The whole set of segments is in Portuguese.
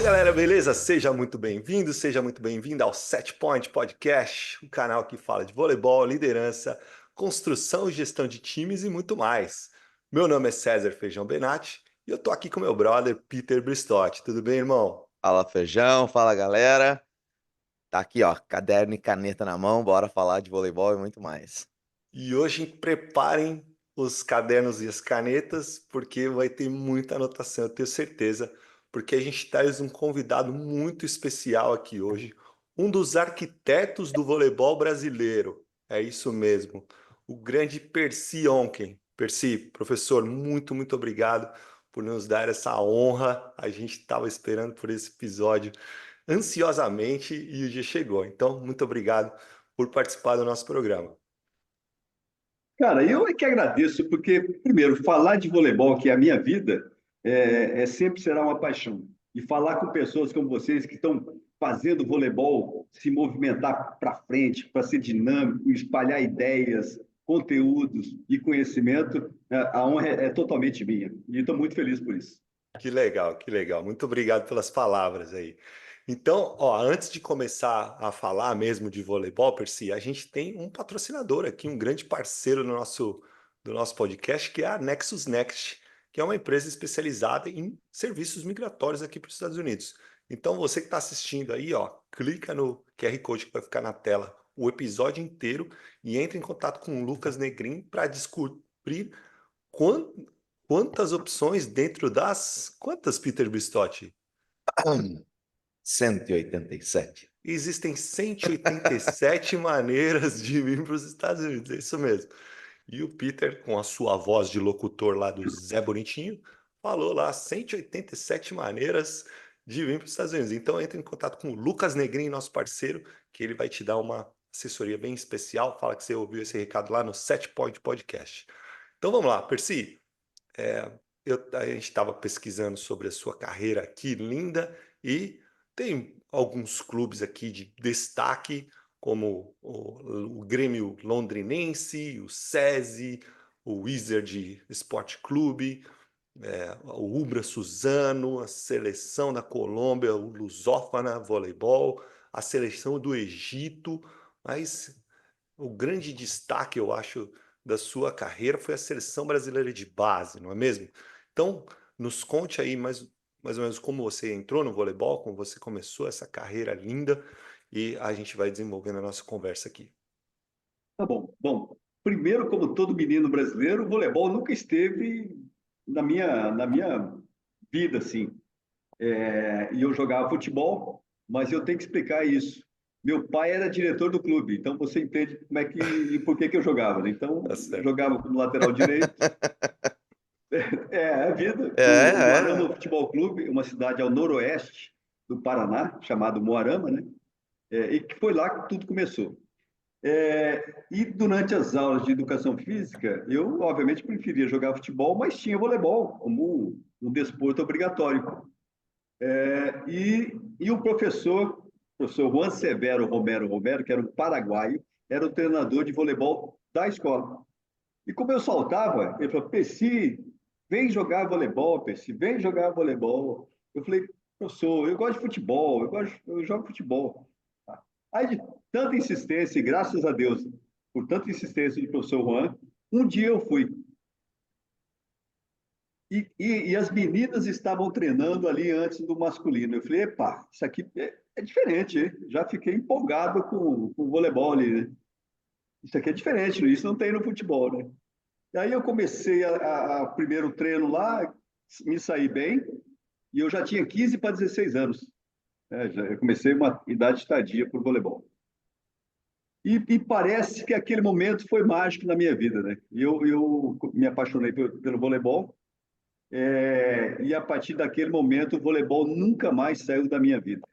Galera, beleza? Seja muito bem-vindo, seja muito bem-vinda ao Set Point Podcast, um canal que fala de voleibol, liderança, construção e gestão de times e muito mais. Meu nome é César Feijão Benatti e eu tô aqui com meu brother Peter Bristotti. Tudo bem, irmão? Fala Feijão, fala galera. Tá aqui, ó, caderno e caneta na mão, bora falar de voleibol e muito mais. E hoje preparem os cadernos e as canetas, porque vai ter muita anotação, eu tenho certeza, porque a gente traz um convidado muito especial aqui hoje, um dos arquitetos do voleibol brasileiro. É isso mesmo, o grande Percy Onken. Percy, professor, muito obrigado por nos dar essa honra. A gente estava esperando por esse episódio ansiosamente e o dia chegou. Então, muito obrigado por participar do nosso programa. Cara, eu é que agradeço, porque, primeiro, falar de voleibol, que é a minha vida, sempre será uma paixão. E falar com pessoas como vocês que estão fazendo o voleibol se movimentar para frente, para ser dinâmico, espalhar ideias, conteúdos e conhecimento, a honra é totalmente minha. E estou muito feliz por isso. Que legal, que legal. Muito obrigado pelas palavras aí. Então, ó, antes de começar a falar mesmo de voleibol, Percy, a gente tem um patrocinador aqui, um grande parceiro do nosso podcast, que é a Nexus Next, que é uma empresa especializada em serviços migratórios aqui para os Estados Unidos. Então, você que está assistindo aí, ó, clica no QR Code que vai ficar na tela o episódio inteiro e entre em contato com o Lucas Negrin para descobrir Quan- quantas opções dentro das... Quantas, Peter Bristotti? 187. Existem 187 maneiras de vir para os Estados Unidos, é isso mesmo. E o Peter, com a sua voz de locutor lá do Zé Bonitinho, falou lá 187 maneiras de vir para os Estados Unidos. Então entre em contato com o Lucas Negrin, nosso parceiro, que ele vai te dar uma assessoria bem especial. Fala que você ouviu esse recado lá no Set Point Podcast. Então vamos lá, Percy. É, a gente estava pesquisando sobre a sua carreira aqui, linda, e tem alguns clubes aqui de destaque, como o Grêmio Londrinense, o SESI, o Wizard Sport Clube, o Ubra Suzano, a seleção da Colômbia, o Lusófana Voleibol, a seleção do Egito, mas o grande destaque, eu acho, da sua carreira foi a seleção brasileira de base, não é mesmo? Então, nos conte aí mais ou menos como você entrou no voleibol, como você começou essa carreira linda e a gente vai desenvolvendo a nossa conversa aqui. Tá bom. Bom, primeiro, como todo menino brasileiro, o voleibol nunca esteve na minha vida, assim. E eu jogava futebol, mas eu tenho que explicar isso. Meu pai era diretor do clube, então você entende como é que e por que que eu jogava, né? Então, Tá eu certo. jogava como lateral direito. É a vida. O É. Moarama Futebol Clube, uma cidade ao noroeste do Paraná, chamado Moarama, né? E que foi lá que tudo começou. E durante as aulas de educação física, eu, obviamente, preferia jogar futebol, mas tinha voleibol como um desporto obrigatório. E o professor Juan Severo Romero, que era um paraguaio, era o treinador de voleibol da escola. E como eu saltava, ele falou: Percy, vem jogar voleibol, Percy, vem jogar voleibol. Eu falei: professor, eu gosto de futebol, eu jogo futebol. Aí, de tanta insistência, e graças a Deus, por tanta insistência do professor Juan, um dia eu fui. E as meninas estavam treinando ali antes do masculino. Eu falei: epa, isso aqui é diferente, hein? Já fiquei empolgado com o voleibol ali, né? Isso aqui é diferente, isso não tem no futebol, né? E aí eu comecei a primeiro treino lá, me saí bem, e eu já tinha 15 para 16 anos. Eu comecei uma idade tardia por voleibol. E parece que aquele momento foi mágico na minha vida, né? Eu me apaixonei pelo voleibol, e a partir daquele momento o voleibol nunca mais saiu da minha vida,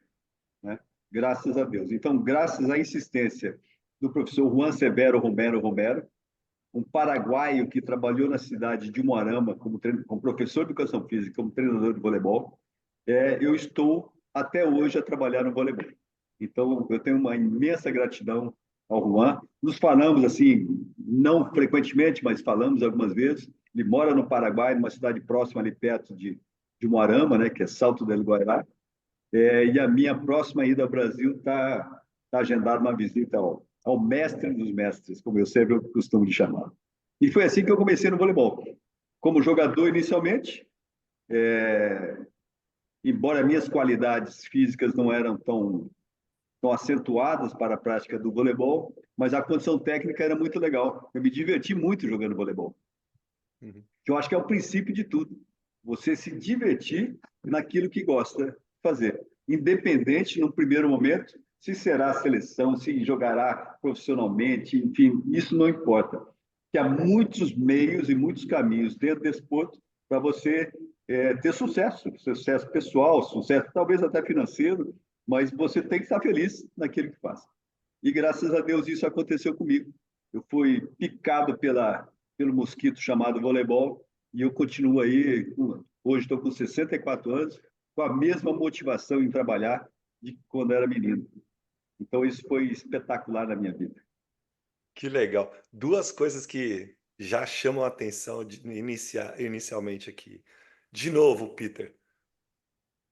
né? Graças a Deus. Então, graças à insistência do professor Juan Severo Romero, um paraguaio que trabalhou na cidade de Umuarama como professor de educação física, como treinador de voleibol, eu estou até hoje a trabalhar no voleibol. Então, eu tenho uma imensa gratidão ao Juan. Nos falamos assim, não frequentemente, mas falamos algumas vezes. Ele mora no Paraguai, numa cidade próxima ali perto de Umuarama, né, que é Salto del Guairá. E a minha próxima ida ao Brasil está agendada uma visita ao mestre dos mestres, como eu sempre costumo de chamar. E foi assim que eu comecei no voleibol. Como jogador inicialmente, embora minhas qualidades físicas não eram tão acentuadas para a prática do voleibol, mas a condição técnica era muito legal. Eu me diverti muito jogando voleibol. Uhum. Que eu acho que é o princípio de tudo. Você se divertir naquilo que gosta de fazer. Independente, no primeiro momento, se será seleção, se jogará profissionalmente, enfim, isso não importa. Que há muitos meios e muitos caminhos dentro desse ponto para você ter sucesso pessoal, sucesso talvez até financeiro, mas você tem que estar feliz naquilo que faz. E graças a Deus isso aconteceu comigo. Eu fui picado pelo mosquito chamado voleibol e eu continuo aí, hoje estou com 64 anos, com a mesma motivação em trabalhar de quando era menino. Então isso foi espetacular na minha vida. Que legal. Duas coisas que já chamam a atenção inicialmente aqui. De novo, Peter,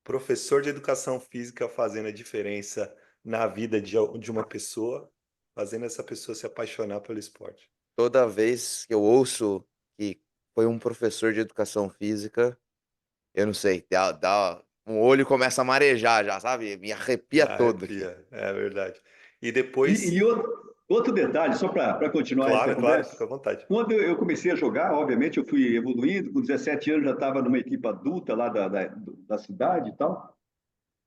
professor de educação física fazendo a diferença na vida de uma pessoa, fazendo essa pessoa se apaixonar pelo esporte. Toda vez que eu ouço que foi um professor de educação física, eu não sei, o olho começa a marejar já, sabe? Me arrepia todo aqui. Arrepia, é verdade. E E, depois, e outro detalhe, só para continuar essa claro, claro, fica conversa, à vontade. quando eu comecei a jogar, obviamente eu fui evoluindo, com 17 anos já estava numa equipe adulta lá da cidade e tal.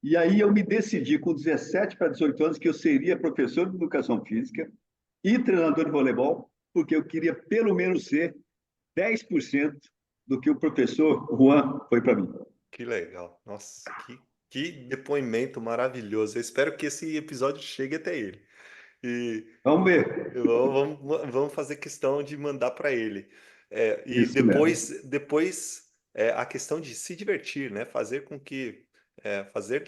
E aí eu me decidi com 17 para 18 anos que eu seria professor de educação física e treinador de voleibol, porque eu queria pelo menos ser 10% do que o professor Juan foi para mim. Que legal. Nossa, que depoimento maravilhoso. Eu espero que esse episódio chegue até ele. E Vamos ver. vamos fazer questão de mandar para ele. E Isso mesmo. depois a questão de se divertir, né? Fazer com que fazer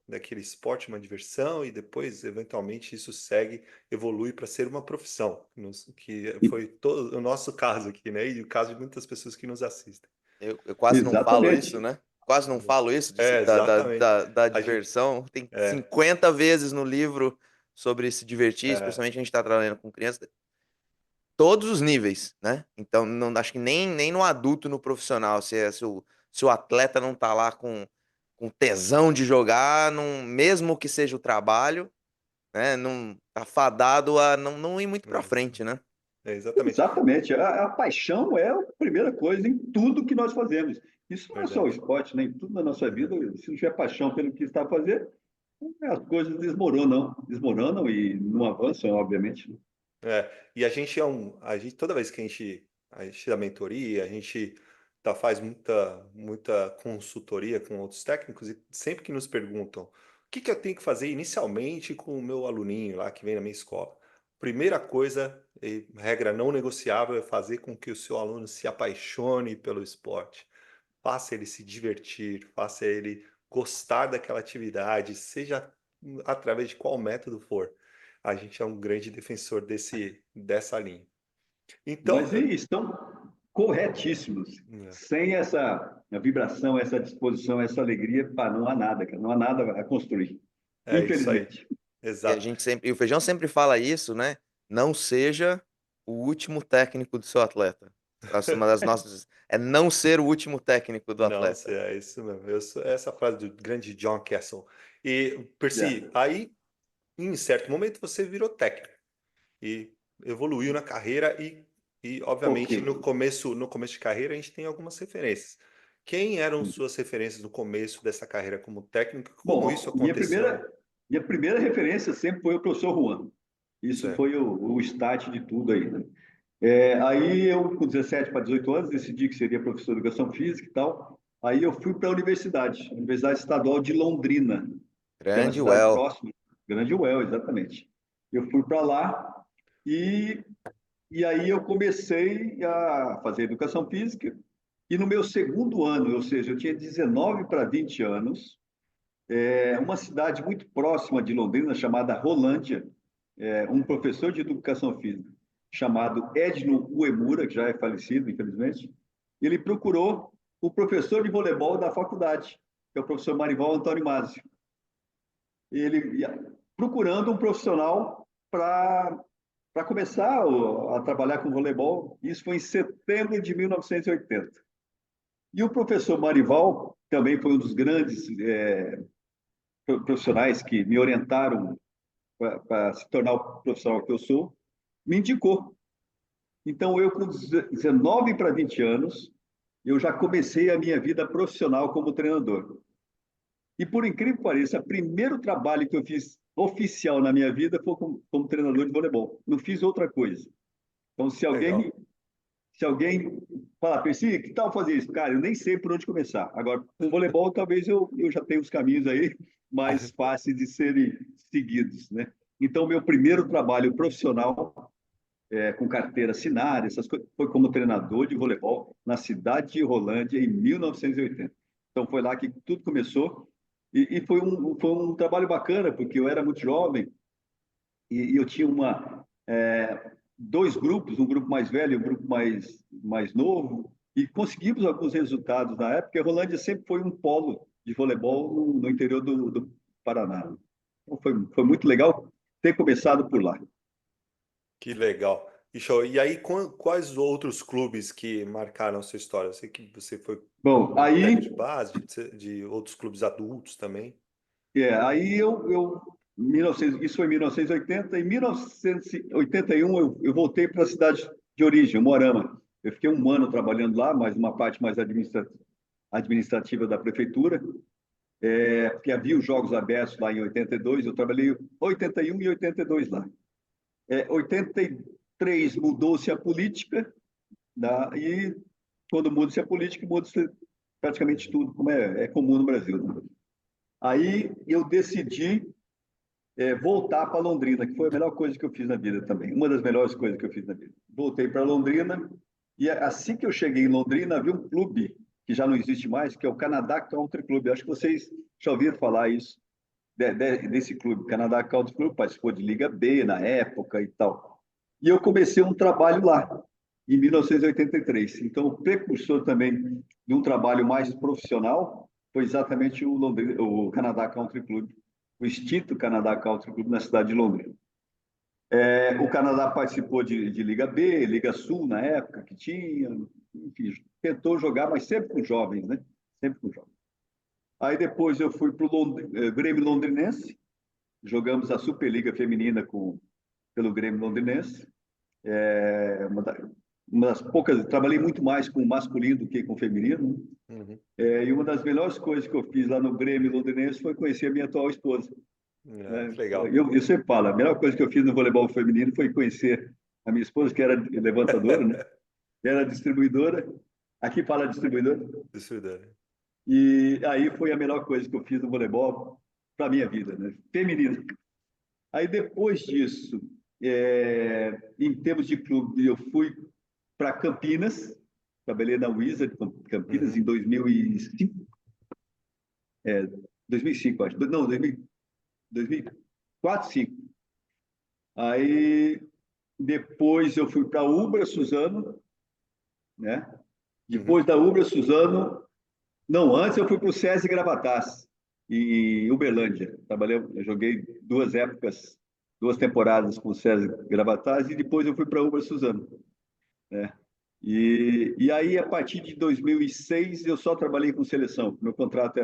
daquele esporte uma diversão e depois, eventualmente, isso evolui para ser uma profissão, que foi todo o nosso caso aqui, né? E o caso de muitas pessoas que nos assistem. Eu quase não falo isso, Exatamente. né? Quase não falo isso Exatamente. da A gente, diversão. Tem é, 50 vezes no livro sobre se divertir, é, especialmente a gente está trabalhando com crianças, todos os níveis, né? Então, não, acho que nem no adulto, no profissional, se o atleta não tá lá com tesão de jogar, não, mesmo que seja o trabalho, né? Não tá fadado a não ir muito pra é, frente, né? exatamente. Exatamente. A paixão é a primeira coisa em tudo que nós fazemos. Isso não é só o Verdade. esporte, né? Em tudo na nossa vida, Uhum. se não tiver paixão pelo que está a fazer, as coisas desmoronam e não avançam, obviamente. E a gente toda vez que a gente dá mentoria, a gente faz muita consultoria com outros técnicos e sempre que nos perguntam o que que eu tenho que fazer inicialmente com o meu aluninho lá que vem na minha escola. Primeira coisa, e regra não negociável, é fazer com que o seu aluno se apaixone pelo esporte. Faça ele se divertir, faça ele gostar daquela atividade, seja através de qual método for. A gente é um grande defensor dessa linha. Então, Mas estão corretíssimos. Sem essa vibração, essa disposição, essa alegria, pá, não há nada, cara. Não há nada a construir. é isso aí. Infelizmente. Exato. E o Feijão sempre fala isso, né? Não seja o último técnico do seu atleta. Uma das nossas é não ser o último técnico do Não, atleta. é isso mesmo. Essa frase do grande John Castle. E, Yeah. Percy, aí, em certo momento, você virou técnico e evoluiu na carreira Ok. obviamente, no começo de carreira, a gente tem algumas referências. Quem eram suas referências no começo dessa carreira como técnico? Como isso Bom, aconteceu? minha primeira referência sempre foi o professor Juan. Isso Certo. foi o start de tudo aí, né? Aí eu, com 17 para 18 anos, decidi que seria professor de educação física e tal. Aí eu fui para a Universidade Estadual de Londrina, que é uma Grande cidade Well. próxima, Grande Uel, exatamente. Eu fui para lá e, e aí eu comecei a fazer educação física. E no meu segundo ano, ou seja, eu tinha 19 para 20 anos, uma cidade muito próxima de Londrina, chamada Rolândia, um professor de educação física chamado Edno Uemura, que já é falecido, infelizmente, ele procurou o professor de voleibol da faculdade. que é o professor Marival Antônio Másio. Procurando um profissional para começar a trabalhar com voleibol. Isso foi em setembro de 1980. E o professor Marival também foi um dos grandes profissionais que me orientaram para se tornar o profissional que eu sou, me indicou. Então, eu com 19 para 20 anos, eu já comecei a minha vida profissional como treinador. E por incrível que pareça, o primeiro trabalho que eu fiz oficial na minha vida foi como treinador de voleibol. Não fiz outra coisa. Então, se Legal. alguém falar, Percy, que tal fazer isso? Cara, eu nem sei por onde começar. Agora, com voleibol, talvez eu já tenha os caminhos aí mais fáceis de serem seguidos, né? Então, meu primeiro trabalho profissional, com carteira assinada, essas coisas, foi como treinador de voleibol na cidade de Rolândia, em 1980. Então, foi lá que tudo começou. E foi um trabalho bacana, porque eu era muito jovem e eu tinha dois grupos, um grupo mais velho e um grupo mais novo, e conseguimos alguns resultados na época. A Rolândia sempre foi um polo de voleibol no interior do Paraná. Então, foi muito legal ter começado por lá. Que legal. E show. E aí, quais outros clubes que marcaram a sua história? Eu sei que você foi Bom, técnico aí, de base, de outros clubes adultos também. aí eu 1900, isso foi em 1980. Em 1981 eu voltei para a cidade de origem, Moarama. Eu fiquei um ano trabalhando lá, mas uma parte mais administrativa da prefeitura, porque havia os Jogos Abertos lá em 82. Eu trabalhei 81 e 82 lá. 83 mudou-se a política, e quando muda-se a política, muda-se praticamente tudo, como é comum no Brasil, né? Aí eu decidi voltar para Londrina, que foi a melhor coisa que eu fiz na vida também. Uma das melhores coisas que eu fiz na vida. Voltei para Londrina e assim que eu cheguei em Londrina, havia um clube que já não existe mais, que é o Canadá Country Club. Acho que vocês já ouviram falar isso, desse clube. Canadá Country Club participou de Liga B na época e tal. E eu comecei um trabalho lá, em 1983. Então, o precursor também de um trabalho mais profissional foi exatamente o Canadá Country Club, o extinto Canadá Country Club na cidade de Londrina. O Canadá participou de Liga B, Liga Sul na época que tinha, enfim, tentou jogar, mas sempre com jovens, né? Sempre com jovens. Aí depois eu fui para o Grêmio Londrinense, jogamos a Superliga Feminina pelo Grêmio Londrinense. Uma das poucas, trabalhei muito mais com o masculino do que com o feminino, né? Uhum. E uma das melhores coisas que eu fiz lá no Grêmio Londrinense foi conhecer a minha atual esposa. Que legal. Eu sempre falo, a melhor coisa que eu fiz no voleibol feminino foi conhecer a minha esposa, que era levantadora, né? Era distribuidora. Aqui fala distribuidora. Isso daí. E aí foi a melhor coisa que eu fiz no voleibol para a minha vida, né? Feminino. Aí depois disso, em termos de clube, eu fui para Campinas, trabalhei na Wizard Campinas em 2005. 2005, acho. Não, 2004, 2005. Aí depois eu fui para a Ubra Suzano, né? Depois da Ubra Suzano, não, antes eu fui para o SESI Gravatás, em Uberlândia. Eu joguei 2 épocas, 2 temporadas com o SESI Gravatás e depois eu fui para a Ubra Suzano, né? E aí, a partir de 2006, eu só trabalhei com seleção. Meu contrato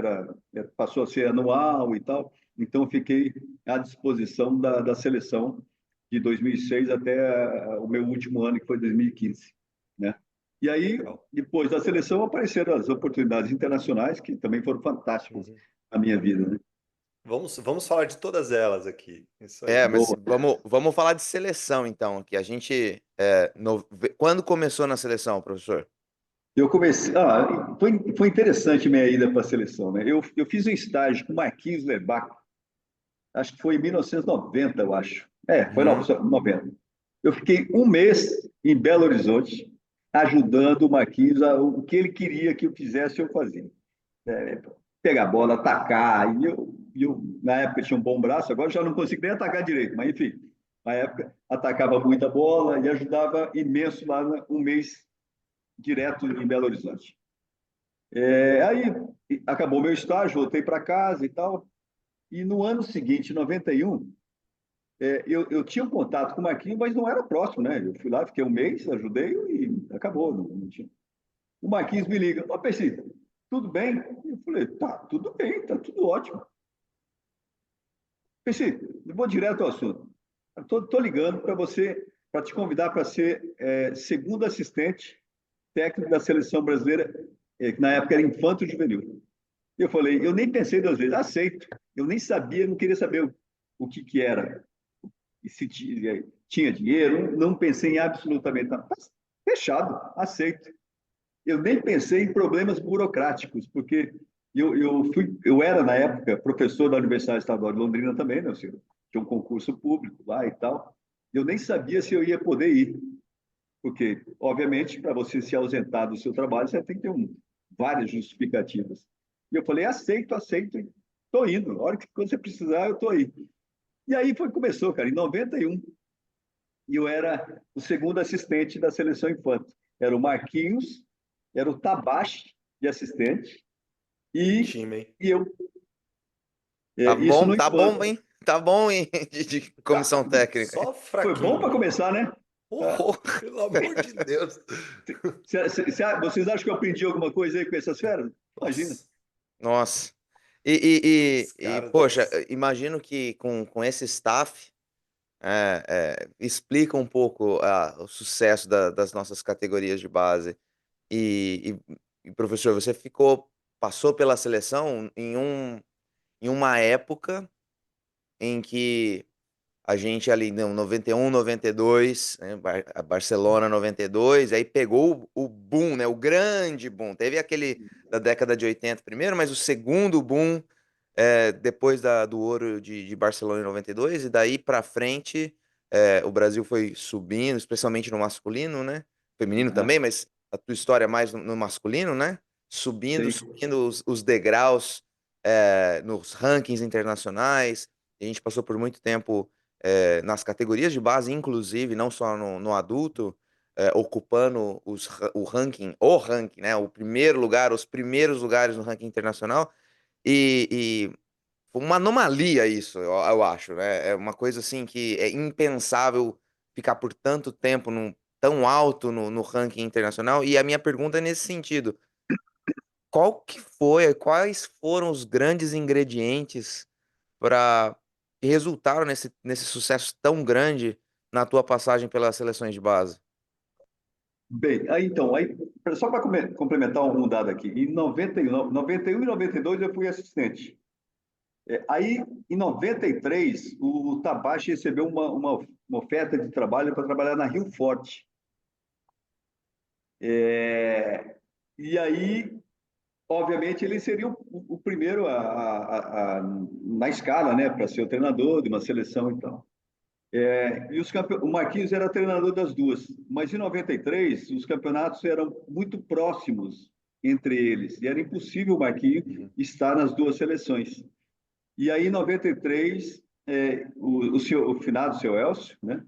passou a ser anual e tal, então eu fiquei à disposição da seleção de 2006 até o meu último ano, que foi 2015, né? E aí, Legal. depois da seleção, apareceram as oportunidades internacionais, que também foram fantásticas na minha vida, né? Vamos falar de todas elas aqui. Isso aí. Mas Boa. vamos falar de seleção, então, que a gente... Quando começou na seleção, professor? Eu comecei. Foi interessante minha ida para a seleção, né? Eu fiz um estágio com o Marquinhos Lerbach, acho que foi em 1990, eu acho. Foi Uhum. 90. Eu fiquei um mês em Belo Horizonte, ajudando o Marquinhos o que ele queria que eu fizesse, eu fazia. Pegar a bola, atacar. E eu, na época, tinha um bom braço, agora já não consigo nem atacar direito, mas enfim, na época, atacava muita bola e ajudava imenso lá um mês direto em Belo Horizonte. Aí acabou meu estágio, voltei para casa e tal. E no ano seguinte, em 91, eu tinha um contato com o Marquinhos, mas não era próximo, né? Eu fui lá, fiquei um mês, ajudei e acabou. Não tinha. O Marquinhos me liga: Ô, Percy, tudo bem? Eu falei: tá, tudo bem, tá tudo ótimo. Percy, eu vou direto ao assunto. Estou ligando para você, para te convidar para ser segundo assistente técnico da seleção brasileira, que na época era infanto juvenil. Eu falei: eu nem pensei duas vezes, aceito. Eu nem sabia, não queria saber o que era. E se tinha dinheiro, não pensei em absolutamente nada. Mas, fechado, aceito. Eu nem pensei em problemas burocráticos, porque eu era, na época, professor da Universidade Estadual de Londrina também, né, senhor? Tinha um concurso público lá e tal. Eu nem sabia se eu ia poder ir, porque, obviamente, para você se ausentar do seu trabalho, você tem que ter várias justificativas. E eu falei: aceito, aceito, estou indo. A hora que você precisar, eu estou aí. E aí começou, cara, em 91, e eu era o segundo assistente da seleção infante. Era o Marquinhos, era o Tabachi de assistente Que e, time, hein? e eu. Isso no Tá bom, infante. hein? Tá bom, hein? De Tá, comissão técnica. Só foi bom para fraquinho. começar, né? Ah, Oh, pelo amor de Deus. vocês acham que eu aprendi alguma coisa aí com essas feras? Imagina. Nossa, Nossa. os caras devem. Poxa, imagino que com esse staff explica um pouco o sucesso das nossas categorias de base. Professor, você passou pela seleção em uma época em que a gente ali, não, 91, 92, né, a Barcelona 92, aí pegou o boom, né, o grande boom. Teve aquele da década de 80 primeiro, mas o segundo boom depois do ouro de Barcelona em 92, e daí para frente o Brasil foi subindo, especialmente no masculino, né? Feminino Ah, também, mas a tua história é mais no masculino, né? Subindo, sim. subindo os degraus nos rankings internacionais. A gente passou por muito tempo nas categorias de base, inclusive, não só no adulto, ocupando o ranking, né? O primeiro lugar, os primeiros lugares no ranking internacional. E foi uma anomalia isso, eu acho, né? É uma coisa assim que é impensável ficar por tanto tempo tão alto no ranking internacional. E a minha pergunta é nesse sentido: quais foram os grandes ingredientes para que resultaram nesse sucesso tão grande na tua passagem pelas seleções de base? Bem, só para complementar um dado aqui, em 91 e 92 eu fui assistente. Aí, em 93, o Tabachi recebeu uma oferta de trabalho para trabalhar na Rio Forte. E aí, obviamente, ele seria o primeiro na escala, né, para ser o treinador de uma seleção e tal. O Marquinhos era treinador das duas, mas em 93 os campeonatos eram muito próximos entre eles e era impossível o Marquinhos Uhum. estar nas duas seleções. E aí, em 93, o finado seu Elcio, né,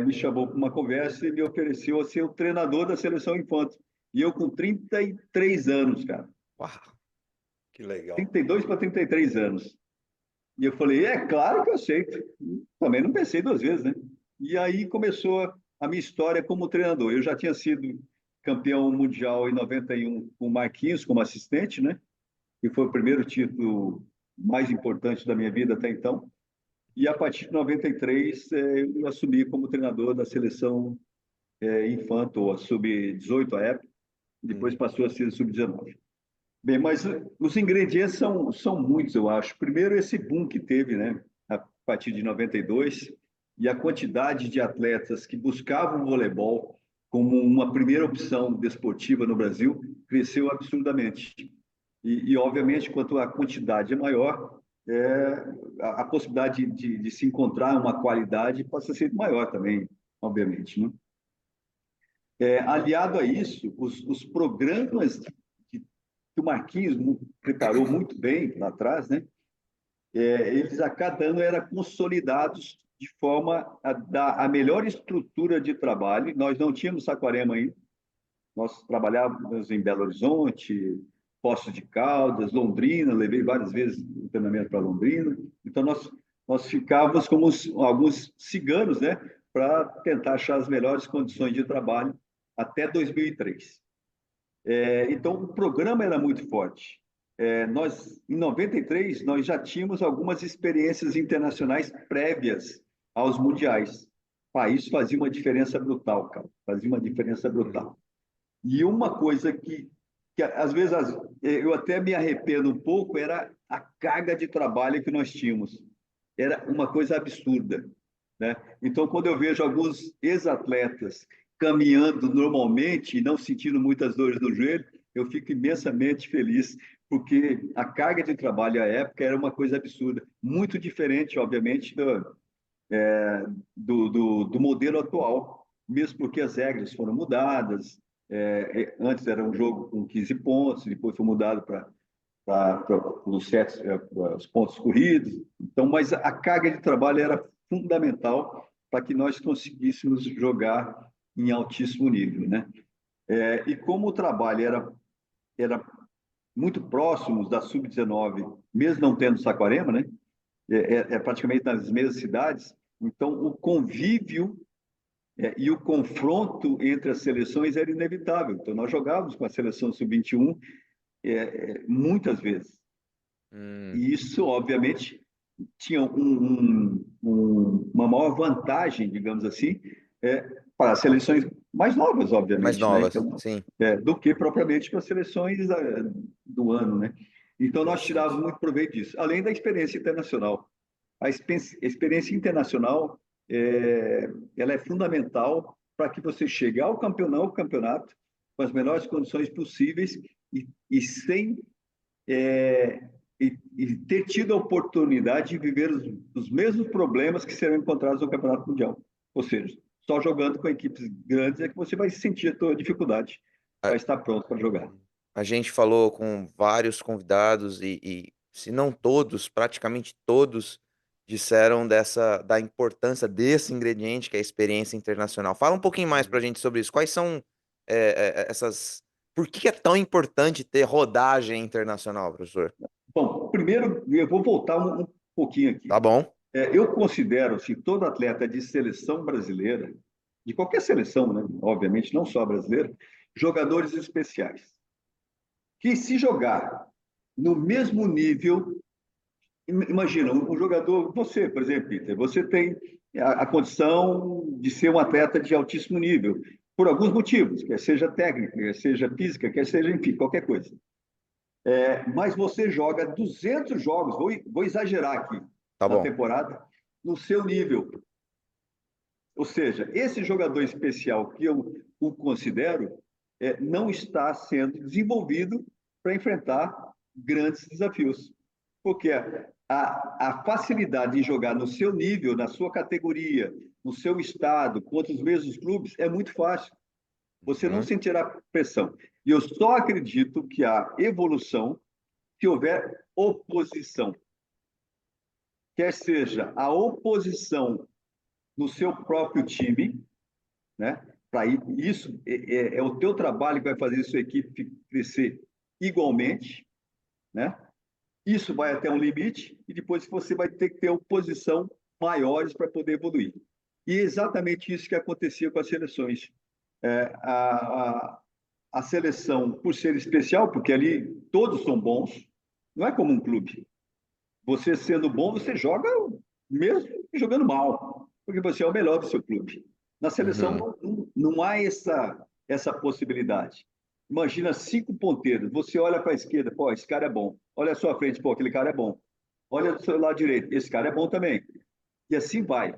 me chamou para uma conversa e me ofereceu a ser o treinador da seleção infantil. E eu com 33 anos, cara. Uau! Que legal. 32 para 33 anos. E eu falei: é claro que eu aceito. Também não pensei duas vezes, né? E aí começou a minha história como treinador. Eu já tinha sido campeão mundial em 91 com o Marquinhos como assistente, né? Que foi o primeiro título mais importante da minha vida até então. E a partir de 93, eu assumi como treinador da seleção infanto, a sub-18 à época, e depois Uhum. passou a ser sub-19. Bem, mas os ingredientes são muitos, eu acho. Primeiro, esse boom que teve, né, a partir de 92, e a quantidade de atletas que buscavam o voleibol como uma primeira opção desportiva no Brasil cresceu absurdamente. Obviamente, quanto a quantidade é maior, a possibilidade de se encontrar uma qualidade passa a ser maior também, obviamente, né? Aliado a isso, os programas que o Marquinhos preparou muito bem lá atrás, né? Eles a cada ano eram consolidados de forma a dar a melhor estrutura de trabalho. Nós não tínhamos Saquarema ainda, Nós trabalhávamos em Belo Horizonte, Poços de Caldas, Londrina, levei várias vezes o treinamento para Londrina. Então, nós ficávamos como alguns ciganos, né, para tentar achar as melhores condições de trabalho até 2003. Então, o programa era muito forte. Em 93, nós já tínhamos algumas experiências internacionais prévias aos mundiais. Isso fazia uma diferença brutal, cara. Fazia uma diferença brutal. E uma coisa que às vezes eu até me arrependo um pouco era a carga de trabalho que nós tínhamos. Era uma coisa absurda, né? Então, quando eu vejo alguns ex-atletas caminhando normalmente e não sentindo muitas dores no joelho, eu fico imensamente feliz, porque a carga de trabalho à época era uma coisa absurda, muito diferente, obviamente, do modelo atual, mesmo porque as regras foram mudadas. Antes era um jogo com 15 pontos, depois foi mudado para os pontos corridos. Então, mas a carga de trabalho era fundamental para que nós conseguíssemos jogar em altíssimo nível, né? E como o trabalho era muito próximo da Sub-19, mesmo não tendo Saquarema, né? Praticamente nas mesmas cidades, então o convívio e o confronto entre as seleções era inevitável. Então nós jogávamos com a seleção Sub-21 muitas vezes. E isso, obviamente, tinha uma maior vantagem, digamos assim, para as seleções mais novas, Mais obviamente, né? novas, Então, sim. do que propriamente para as seleções do ano, né? Então, nós tirávamos Interessante. muito proveito disso, além da experiência internacional. A experiência internacional, ela é fundamental para que você chegue ao campeonato com as melhores condições possíveis e sem e ter tido a oportunidade de viver os mesmos problemas que serão encontrados no Campeonato Mundial. Ou seja, só jogando com equipes grandes é que você vai sentir a tua dificuldade A, para estar pronto para jogar. a gente falou com vários convidados se não todos, praticamente todos, disseram da importância desse ingrediente que é a experiência internacional. Fala um pouquinho mais para a gente sobre isso. Quais são essas... Por que é tão importante ter rodagem internacional, professor? Bom, primeiro, eu vou voltar um pouquinho aqui. Tá bom. Eu considero assim, todo atleta de seleção brasileira, de qualquer seleção, né? Obviamente, não só a brasileira, jogadores especiais. Que se jogar no mesmo nível, imagina, um jogador, você, por exemplo, Peter, você tem a condição de ser um atleta de altíssimo nível, por alguns motivos, quer seja técnica, quer seja física, quer seja, enfim, qualquer coisa. Mas você joga 200 jogos, vou exagerar aqui, Tá na bom. temporada, no seu nível. Ou seja, esse jogador especial que eu o considero não está sendo desenvolvido para enfrentar grandes desafios. Porque a facilidade de jogar no seu nível, na sua categoria, no seu estado, contra os mesmos clubes, é muito fácil. Você não sentirá pressão. E eu só acredito que há evolução se houver oposição. Quer seja a oposição no seu próprio time, né? Para isso é o teu trabalho que vai fazer a sua equipe crescer igualmente, né? Isso vai até um limite e depois você vai ter que ter oposição maiores para poder evoluir. E é exatamente isso que acontecia com as seleções. A seleção, por ser especial, porque ali todos são bons, não é como um clube. Você sendo bom, você joga mesmo jogando mal, porque você é o melhor do seu clube. Na seleção Uhum. não há essa possibilidade. Imagina 5 ponteiros, você olha para a esquerda, pô, esse cara é bom. Olha à sua frente, pô, aquele cara é bom. Olha do seu lado direito, esse cara é bom também. E assim vai.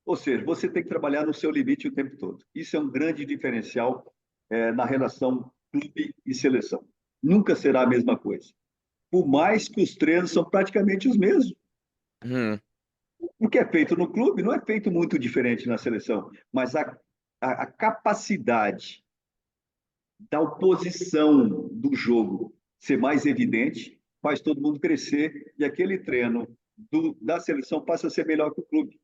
Ou seja, você tem que trabalhar no seu limite o tempo todo. Isso é um grande diferencial na relação clube e seleção. Nunca será a mesma coisa. Por mais que os treinos são praticamente os mesmos. Uhum. O que é feito no clube não é feito muito diferente na seleção, mas a capacidade da oposição do jogo ser mais evidente faz todo mundo crescer e aquele treino da seleção passa a ser melhor que o clube,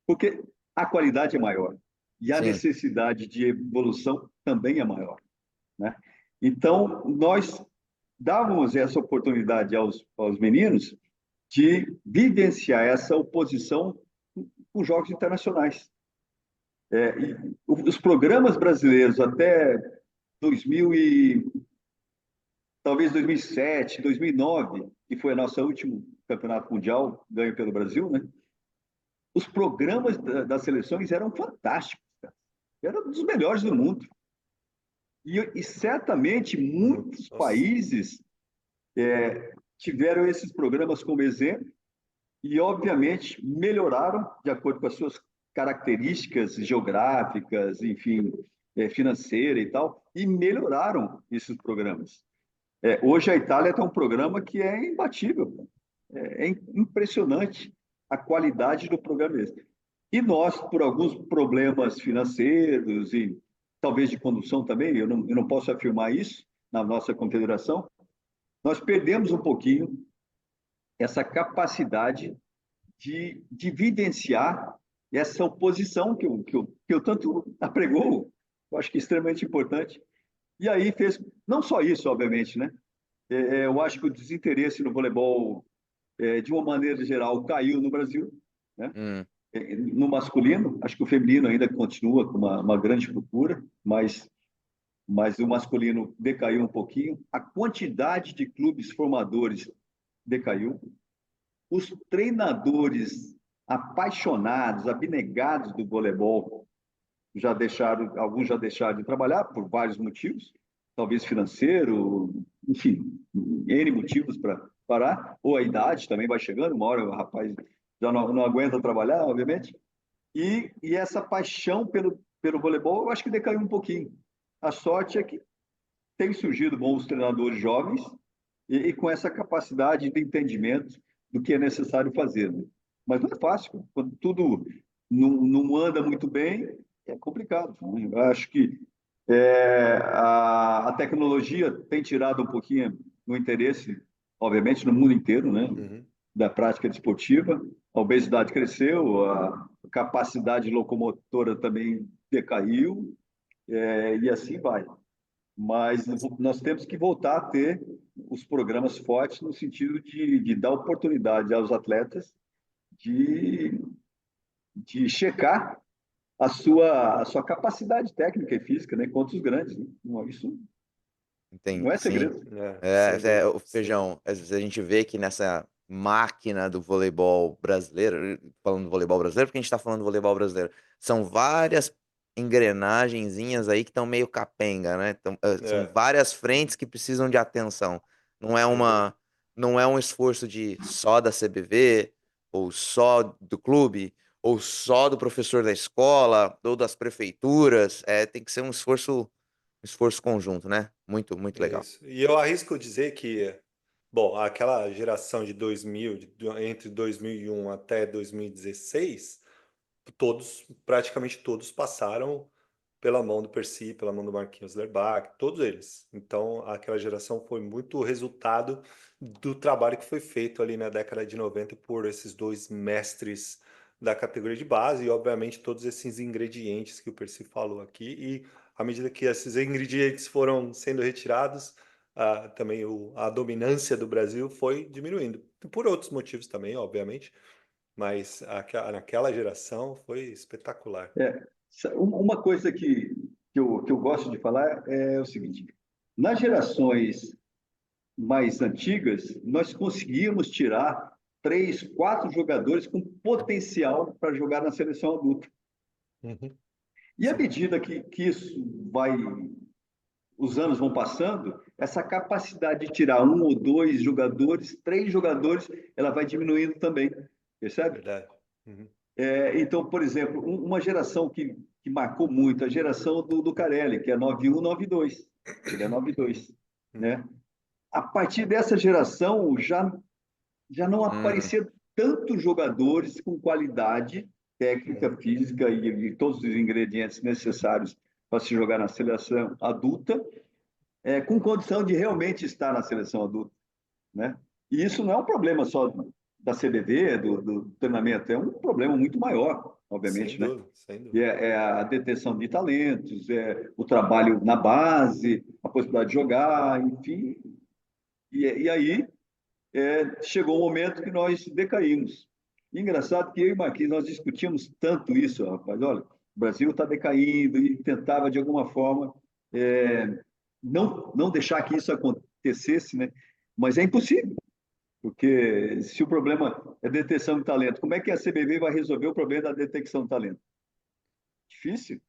porque a qualidade é maior. e a Sim. necessidade de evolução também é maior, né? Então, nós dávamos essa oportunidade aos meninos de vivenciar essa oposição com jogos internacionais. E os programas brasileiros até 2000 e talvez 2007, 2009, que foi o nosso último campeonato mundial ganho pelo Brasil, né? Os programas das seleções eram fantásticos, cara. Eram dos melhores do mundo. E certamente muitos Nossa. países tiveram esses programas como exemplo e, obviamente, melhoraram de acordo com as suas características geográficas, enfim, financeira e tal, e melhoraram esses programas. Hoje a Itália tem um programa que é imbatível, é impressionante a qualidade do programa mesmo. E nós, por alguns problemas financeiros e talvez de condução também, eu não posso afirmar isso na nossa confederação, nós perdemos um pouquinho essa capacidade de vivenciar essa oposição que eu tanto apregou, eu acho que é extremamente importante. E aí fez, não só isso, obviamente, né? Eu acho que o desinteresse no voleibol, de uma maneira geral, caiu no Brasil, né? Hum, No masculino, acho que o feminino ainda continua com uma grande procura, mas o masculino decaiu um pouquinho. A quantidade de clubes formadores decaiu. Os treinadores apaixonados, abnegados do voleibol, alguns já deixaram de trabalhar por vários motivos, talvez financeiro, enfim, N motivos para parar, ou a idade também vai chegando, uma hora o rapaz já não aguenta trabalhar, obviamente, e essa paixão pelo voleibol, eu acho que decaiu um pouquinho. A sorte é que tem surgido bons treinadores jovens e com essa capacidade de entendimento do que é necessário fazer, né? Mas não é fácil. Quando tudo não anda muito bem, é complicado, né? Eu acho que a tecnologia tem tirado um pouquinho o interesse, obviamente, no mundo inteiro, né? Uhum. Da prática desportiva. A obesidade cresceu, a capacidade locomotora também decaiu, e assim vai. Mas nós temos que voltar a ter os programas fortes no sentido de dar oportunidade aos atletas de, de checar a sua capacidade técnica e física, né, contra os grandes, né? Isso não entendi. é Sim. segredo. Sem O dúvida, sem dúvida. Feijão, às vezes a gente vê que nessa máquina do voleibol brasileiro, falando do voleibol brasileiro, porque a gente tá falando do voleibol brasileiro, são várias engrenagenzinhas aí que estão meio capenga, né? São É, várias frentes que precisam de atenção. Não é sem dúvida. uma, não é um esforço de só da CBV, ou só do clube, ou só do professor da escola, ou das prefeituras. Tem que ser um esforço conjunto, né? Muito, muito legal. Isso. E eu arrisco dizer que, bom, aquela geração de 2000, entre 2001 até 2016, praticamente todos passaram pela mão do Percy, pela mão do Marquinhos Lerbach, todos eles. Então, aquela geração foi muito resultado do trabalho que foi feito ali na década de 90 por esses dois mestres da categoria de base e, obviamente, todos esses ingredientes que o Percy falou aqui. E à medida que esses ingredientes foram sendo retirados, também a dominância do Brasil foi diminuindo. Por outros motivos também, obviamente, mas naquela geração foi espetacular. Uma coisa que eu gosto de falar é o seguinte: nas gerações mais antigas, nós conseguíamos tirar 3, 4 jogadores com potencial para jogar na seleção adulta. Uhum. E à Sim. medida que os anos vão passando, essa capacidade de tirar 1 ou 2 jogadores, 3 jogadores, ela vai diminuindo também, percebe? Verdade. Uhum. Então, por exemplo, uma geração que marcou muito, a geração do Carelli, que é 91, 92. Ele é Uhum. 92, Uhum. né? A partir dessa geração, já não Hum, aparecia tantos jogadores com qualidade técnica, Uhum. física e todos os ingredientes necessários para se jogar na seleção adulta, com condição de realmente estar na seleção adulta, né? E isso não é um problema só da CBV, do treinamento, é um problema muito maior. obviamente, né? sem E dúvida. é a detecção de talentos, é o trabalho na base, a possibilidade de jogar, enfim. E aí chegou um momento que nós decaímos. Engraçado que eu e Marquinhos, nós discutimos tanto isso, rapaz. Olha, o Brasil está decaindo e tentava, de alguma forma, não deixar que isso acontecesse, né? Mas é impossível, porque se o problema é detecção de talento, como é que a CBV vai resolver o problema da detecção de talento? Difícil,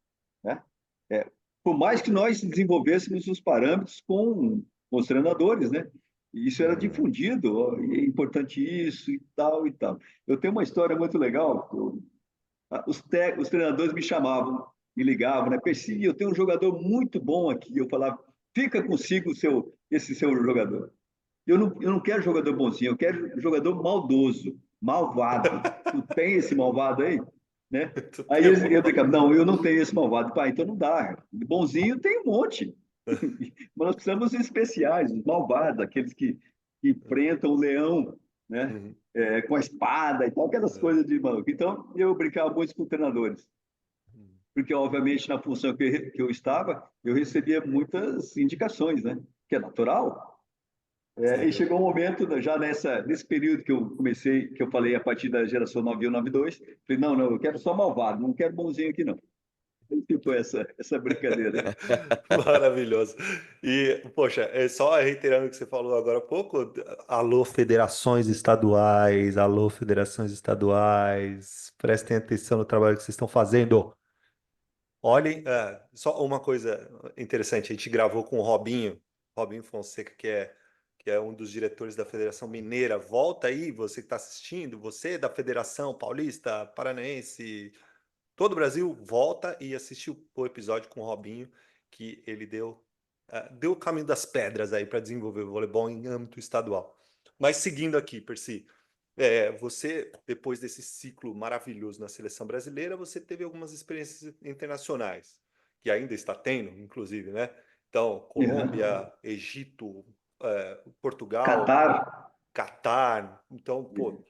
né? É, por mais que nós desenvolvêssemos os parâmetros com os treinadores, né? E isso era Uhum. difundido, ó, e é importante isso e tal e tal. Eu tenho uma história muito legal. Os treinadores me chamavam, me ligavam, né? Percy, eu tenho um jogador muito bom aqui. Eu falava, fica consigo esse seu jogador. Eu não quero jogador bonzinho, eu quero jogador maldoso, malvado. Tu tem esse malvado aí? Né? Tu Aí tem eu uma. brincava, não, eu não tenho esse malvado. Pá, então não dá. Bonzinho tem um monte. Mas nós precisamos de especiais, os malvados, aqueles que enfrentam o leão, né? Uhum. Com a espada e tal, aquelas É. coisas de maluco. Então, eu brincava muito com treinadores, porque, obviamente, na função que eu estava, eu recebia muitas indicações, né? Que é natural. Sem E dúvida. chegou um momento, já nesse período que eu comecei, que eu falei a partir da geração 91, 92, falei, não, eu quero só malvado, não quero bonzinho aqui, não. Ficou essa brincadeira aí. Maravilhoso. E, poxa, só reiterando o que você falou agora há pouco, alô, federações estaduais, prestem atenção no trabalho que vocês estão fazendo. Olhem, só uma coisa interessante, a gente gravou com o Robinho Fonseca, que é um dos diretores da Federação Mineira. Volta aí, você que está assistindo, você da Federação Paulista, Paranaense, todo o Brasil, volta e assiste o episódio com o Robinho, que ele deu o caminho das pedras aí para desenvolver o voleibol em âmbito estadual. Mas seguindo aqui, Percy, você, depois desse ciclo maravilhoso na seleção brasileira, você teve algumas experiências internacionais, que ainda está tendo, inclusive, né? Então, Uhum. Colômbia, Egito, Portugal, Catar. Catar. Então, pô,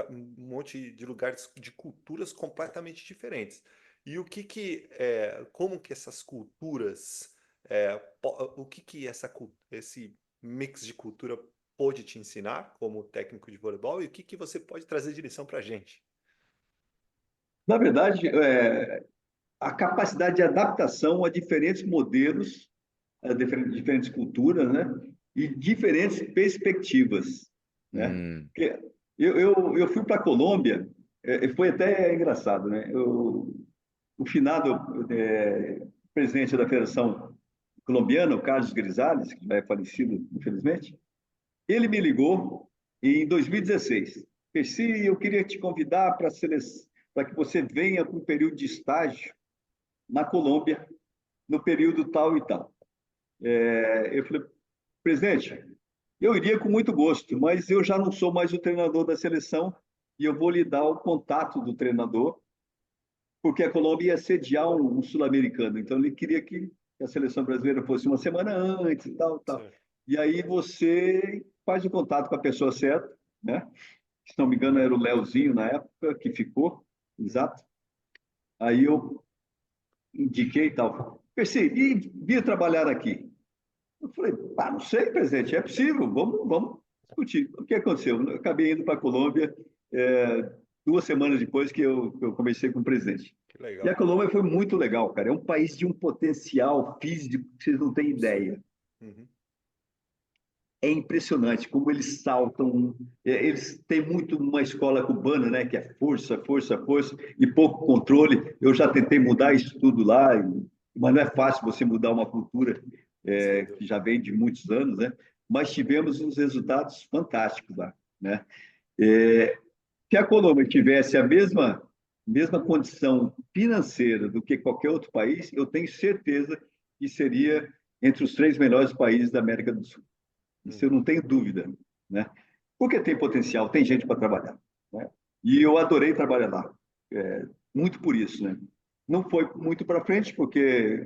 um monte de lugares de culturas completamente diferentes. E como que essas culturas, o que esse mix de cultura pôde te ensinar como técnico de voleibol e o que você pode trazer de lição para a gente? Na verdade, a capacidade de adaptação a diferentes modelos, a diferentes culturas, né? E diferentes perspectivas, né? Hum, Porque eu fui para a Colômbia, foi até engraçado, né? O finado presidente da Federação Colombiana, o Carlos Grisales, que já é falecido, infelizmente, ele me ligou em 2016. Percy, eu queria te convidar para que você venha para um período de estágio na Colômbia, no período tal e tal. Eu falei, presidente, eu iria com muito gosto, mas eu já não sou mais o treinador da seleção e eu vou lhe dar o contato do treinador, porque a Colômbia ia sediar um sul-americano, então ele queria que a seleção brasileira fosse uma semana antes e tal, tal. Certo. E aí você faz o contato com a pessoa certa, né? Se não me engano era o Leozinho na época que ficou, Uhum. exato. Aí eu indiquei e tal. Pensei, e vir trabalhar aqui? Eu falei, não sei, presidente, é possível, vamos discutir. O que aconteceu? Eu acabei indo para a Colômbia 2 semanas depois que eu comecei com o presidente. Que E a legal. Colômbia foi muito legal, cara. É um país de um potencial físico que vocês não têm Absurdo. ideia. Uhum. É impressionante como eles saltam. Eles têm muito uma escola cubana, né? Que é força, força, força e pouco controle. Eu já tentei mudar isso tudo lá, mas não é fácil você mudar uma cultura Sem que dúvida. já vem de muitos anos, né? Mas tivemos uns resultados fantásticos lá, né? Se a Colômbia tivesse a mesma condição financeira do que qualquer outro país, eu tenho certeza que seria entre os 3 melhores países da América do Sul. Isso eu Uhum. não tenho dúvida, né? Porque tem potencial, tem gente para trabalhar, né? E eu adorei trabalhar lá, muito por isso, né? Não foi muito para frente, porque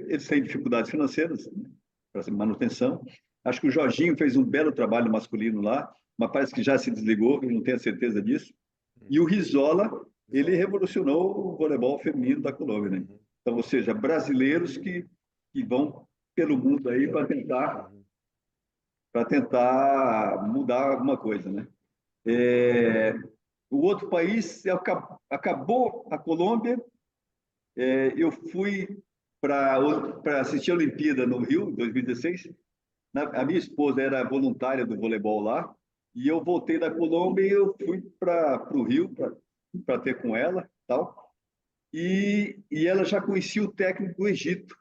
eles têm dificuldades financeiras, né, para manutenção. Acho que o Jorginho fez um belo trabalho masculino lá, mas parece que já se desligou, eu não tenho certeza disso. E o Uhum. Rizola ele revolucionou o voleibol feminino da Colômbia, né? Uhum. Então, ou seja, brasileiros que vão pelo mundo aí Uhum. para tentar mudar alguma coisa, né? É, o outro país acabou a Colômbia. Eu fui para assistir a Olimpíada no Rio, em 2016. A minha esposa era voluntária do voleibol lá, e eu voltei da Colômbia e eu fui para o Rio para ter com ela, tal. E ela já conhecia o técnico do Egito,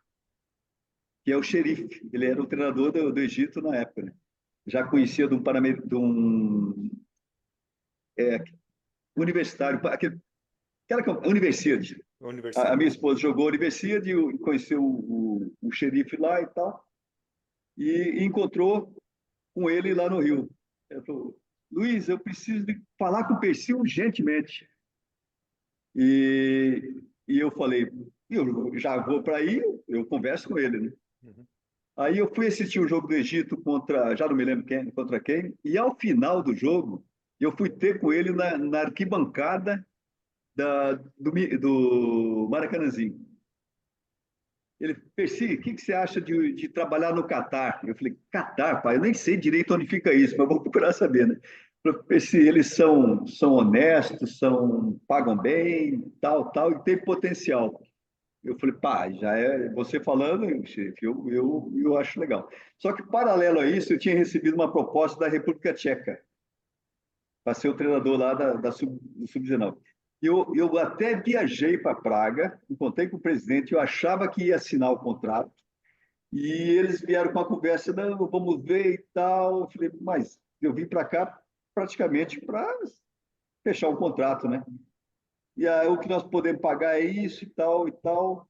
que é o Xerife. Ele era o treinador do Egito na época, né? Já conhecia de um universitário, aquela universidade. A Universidade. minha esposa jogou universidade, conheceu o xerife lá e tal, e encontrou com ele lá no Rio. Ele falou: Luiz, eu preciso de falar com o Percy urgentemente. E eu falei: eu já vou para aí, eu converso com ele, né? Uhum. Aí eu fui assistir o jogo do Egito contra, já não me lembro quem, contra quem, e ao final do jogo, eu fui ter com ele na arquibancada do Maracanãzinho. Ele, Percy, o que você acha de trabalhar no Catar? Eu falei: Catar, pai, eu nem sei direito onde fica isso, mas vou procurar saber, né? Percy, eles são honestos, pagam bem, tal, e tem potencial. Eu falei: pá, já é você falando, chefe, eu acho legal. Só que, paralelo a isso, eu tinha recebido uma proposta da República Tcheca para ser o treinador lá do Sub-19. Eu até viajei para Praga, encontrei com o presidente, eu achava que ia assinar o contrato, e eles vieram com a conversa: não, vamos ver e tal. Eu falei: mas eu vim para cá praticamente para fechar um contrato, né? E aí o que nós podemos pagar é isso e tal e tal.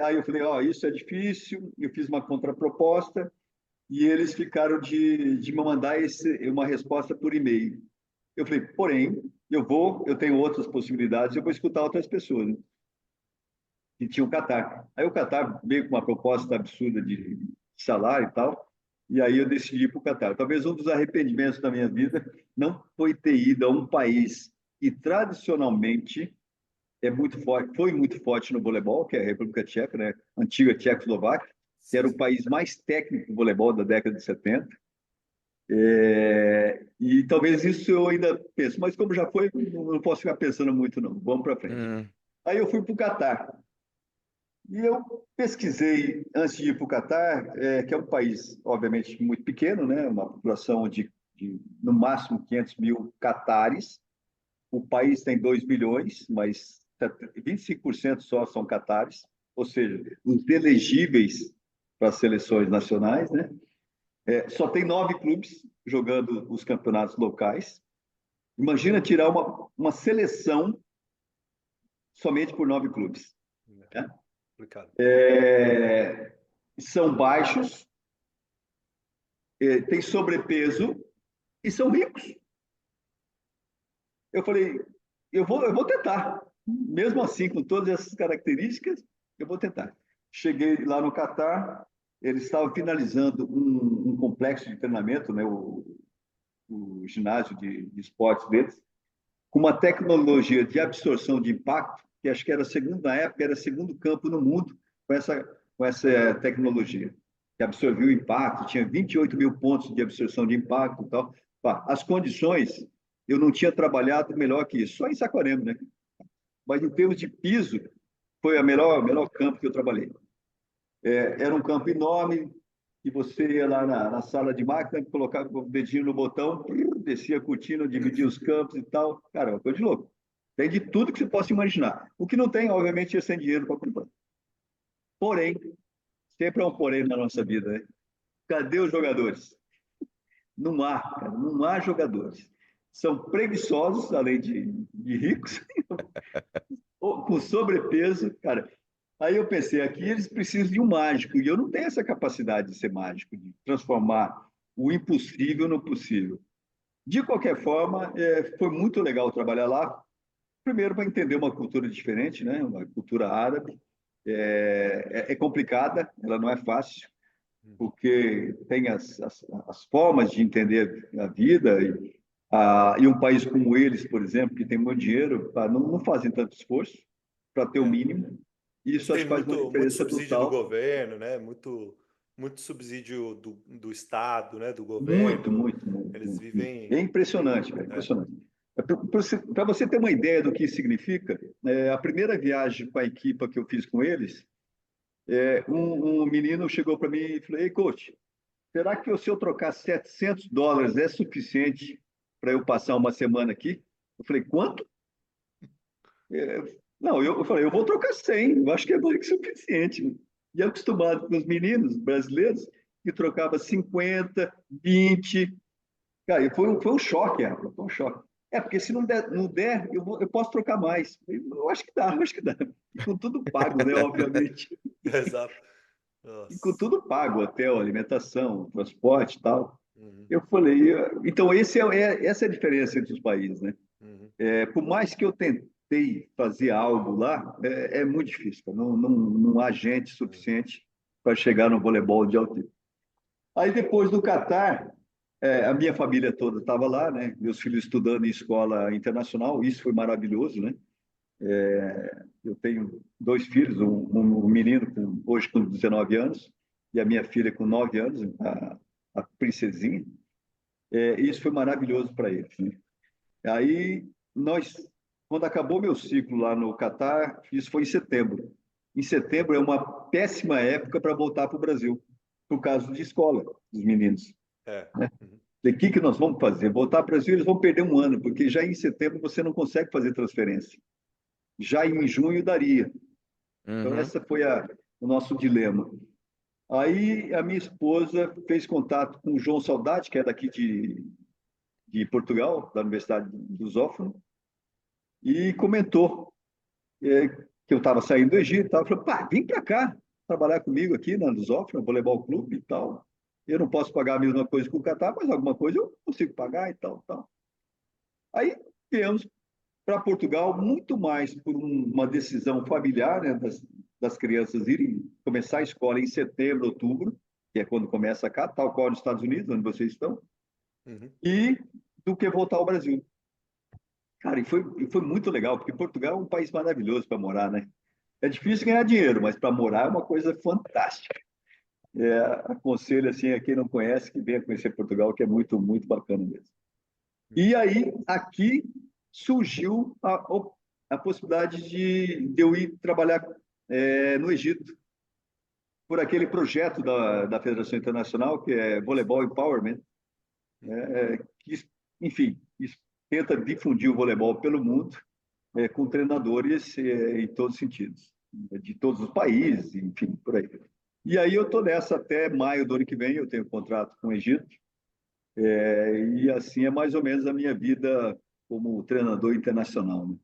Aí eu falei: ó, isso é difícil. Eu fiz uma contraproposta e eles ficaram de me mandar uma resposta por e-mail. Eu falei: porém, eu tenho outras possibilidades, eu vou escutar outras pessoas, né? E tinha o Qatar. Aí o Qatar veio com uma proposta absurda de salário e tal, e aí eu decidi ir para o Qatar. Talvez um dos arrependimentos da minha vida não foi ter ido a um país que tradicionalmente foi muito forte no voleibol, que é a República Tcheca, né? Antiga Tchecoslováquia, que Sim, era o sim. país mais técnico do voleibol da década de 70. E talvez isso eu ainda penso, mas como já foi, não posso ficar pensando muito, não. Vamos para frente. Hum, Aí eu fui para o Catar. E eu pesquisei, antes de ir para o Catar, que é um país, obviamente, muito pequeno, né? Uma população de no máximo 500 mil catares. O país tem 2 milhões, mas 25% só são catares, ou seja, os elegíveis para as seleções nacionais, né? Só tem 9 clubes jogando os campeonatos locais. Imagina tirar uma seleção somente por 9 clubes, É né? complicado. São baixos, têm sobrepeso e são ricos. Eu falei: eu vou tentar. Mesmo assim, com todas essas características, eu vou tentar. Cheguei lá no Catar, eles estavam finalizando um complexo de treinamento, né, o ginásio de esportes deles, com uma tecnologia de absorção de impacto, que acho que era segundo, na época, era segundo campo no mundo com essa tecnologia, que absorvia o impacto, tinha 28 mil pontos de absorção de impacto e tal. As condições, eu não tinha trabalhado melhor que isso, só em Saquarema, né? Mas em termos de piso, foi o melhor campo que eu trabalhei. Era um campo enorme, e você ia lá na sala de máquina, colocava o dedinho no botão, descia a cortina, dividia os campos e tal. Cara, é uma coisa de louco. Tem de tudo que você possa imaginar. O que não tem, obviamente, é sem dinheiro para comprar. Porém, sempre há um porém na nossa vida, né? Cadê os jogadores? Não há, cara, não há jogadores. São preguiçosos, além de ricos, com sobrepeso, cara. Aí eu pensei: aqui eles precisam de um mágico, e eu não tenho essa capacidade de ser mágico, de transformar o impossível no possível. De qualquer forma, foi muito legal trabalhar lá. Primeiro, para entender uma cultura diferente, né? Uma cultura árabe. É complicada, ela não é fácil, Uhum. porque tem as formas de entender a vida, E um país como eles, por exemplo, que tem muito dinheiro, não fazem tanto esforço para ter o É. mínimo. Eles Isso acho têm que faz uma muito diferença subsídio do total. governo, né? Muito subsídio do Estado, né? Do Muito, governo. muito, muito, Eles muito, muito. vivem É bem. impressionante, cara, impressionante. Para você ter uma ideia do que isso significa, a primeira viagem com a equipa que eu fiz com eles, um menino chegou para mim e falou: Ei, coach, será que se eu trocar US$ 700 é suficiente para eu passar uma semana aqui? Eu falei: quanto? Não, eu falei: eu vou trocar 100, eu acho que é mais que suficiente. E acostumado com os meninos brasileiros que trocava 50, 20. Cara, foi um choque, Rafa, foi um choque. Porque se não der eu posso trocar mais. Eu acho que dá, eu acho que dá. E com tudo pago, né, obviamente. Exato. E com Nossa. tudo pago, hotel, alimentação, transporte e tal. Uhum, Eu falei, então essa é a diferença entre os países, né? uhum, Por mais que eu tentei fazer algo lá, é muito difícil, cara. Não há gente uhum, suficiente para chegar no voleibol de alto nível. Aí depois do Catar, a minha família toda estava lá, né? Meus filhos estudando em escola internacional, isso foi maravilhoso, né? Eu tenho dois filhos, um menino hoje com 19 anos e a minha filha com 9 anos, a princesinha. Isso foi maravilhoso para eles, né? Aí quando acabou meu ciclo lá no Catar, isso foi em setembro. Em setembro é uma péssima época para voltar para o Brasil, por causa de escola dos meninos. é. Uhum, O que nós vamos fazer? Voltar para o Brasil, eles vão perder um ano, porque já em setembro você não consegue fazer transferência. Já em junho daria. Então, Uhum. essa foi o nosso dilema. Aí, a minha esposa fez contato com o João Saudade, que é daqui de Portugal, da Universidade de Lusófona, e comentou que eu estava saindo do Egito. Ela falou: pá, vem para cá trabalhar comigo aqui na Lusófona, Voleibol Clube e tal. Eu não posso pagar a mesma coisa que o Catar, mas alguma coisa eu consigo pagar e tal, tal. Aí viemos para Portugal muito mais por uma decisão familiar, né, das crianças irem começar a escola em setembro, outubro, que é quando começa cá, tal qual nos Estados Unidos, onde vocês estão, uhum. e do que voltar ao Brasil. Cara, e foi muito legal, porque Portugal é um país maravilhoso para morar, né? É difícil ganhar dinheiro, mas para morar é uma coisa fantástica. Aconselho assim a quem não conhece que venha conhecer Portugal, que é muito, muito bacana mesmo. E aí, aqui surgiu a possibilidade de eu ir trabalhar no Egito, por aquele projeto da Federação Internacional, que é Volleyball Empowerment, que, enfim, tenta difundir o voleibol pelo mundo, com treinadores em todos os sentidos, de todos os países, enfim, por aí. E aí eu estou nessa até maio do ano que vem, eu tenho contrato com o Egito, e assim é mais ou menos a minha vida como treinador internacional, né?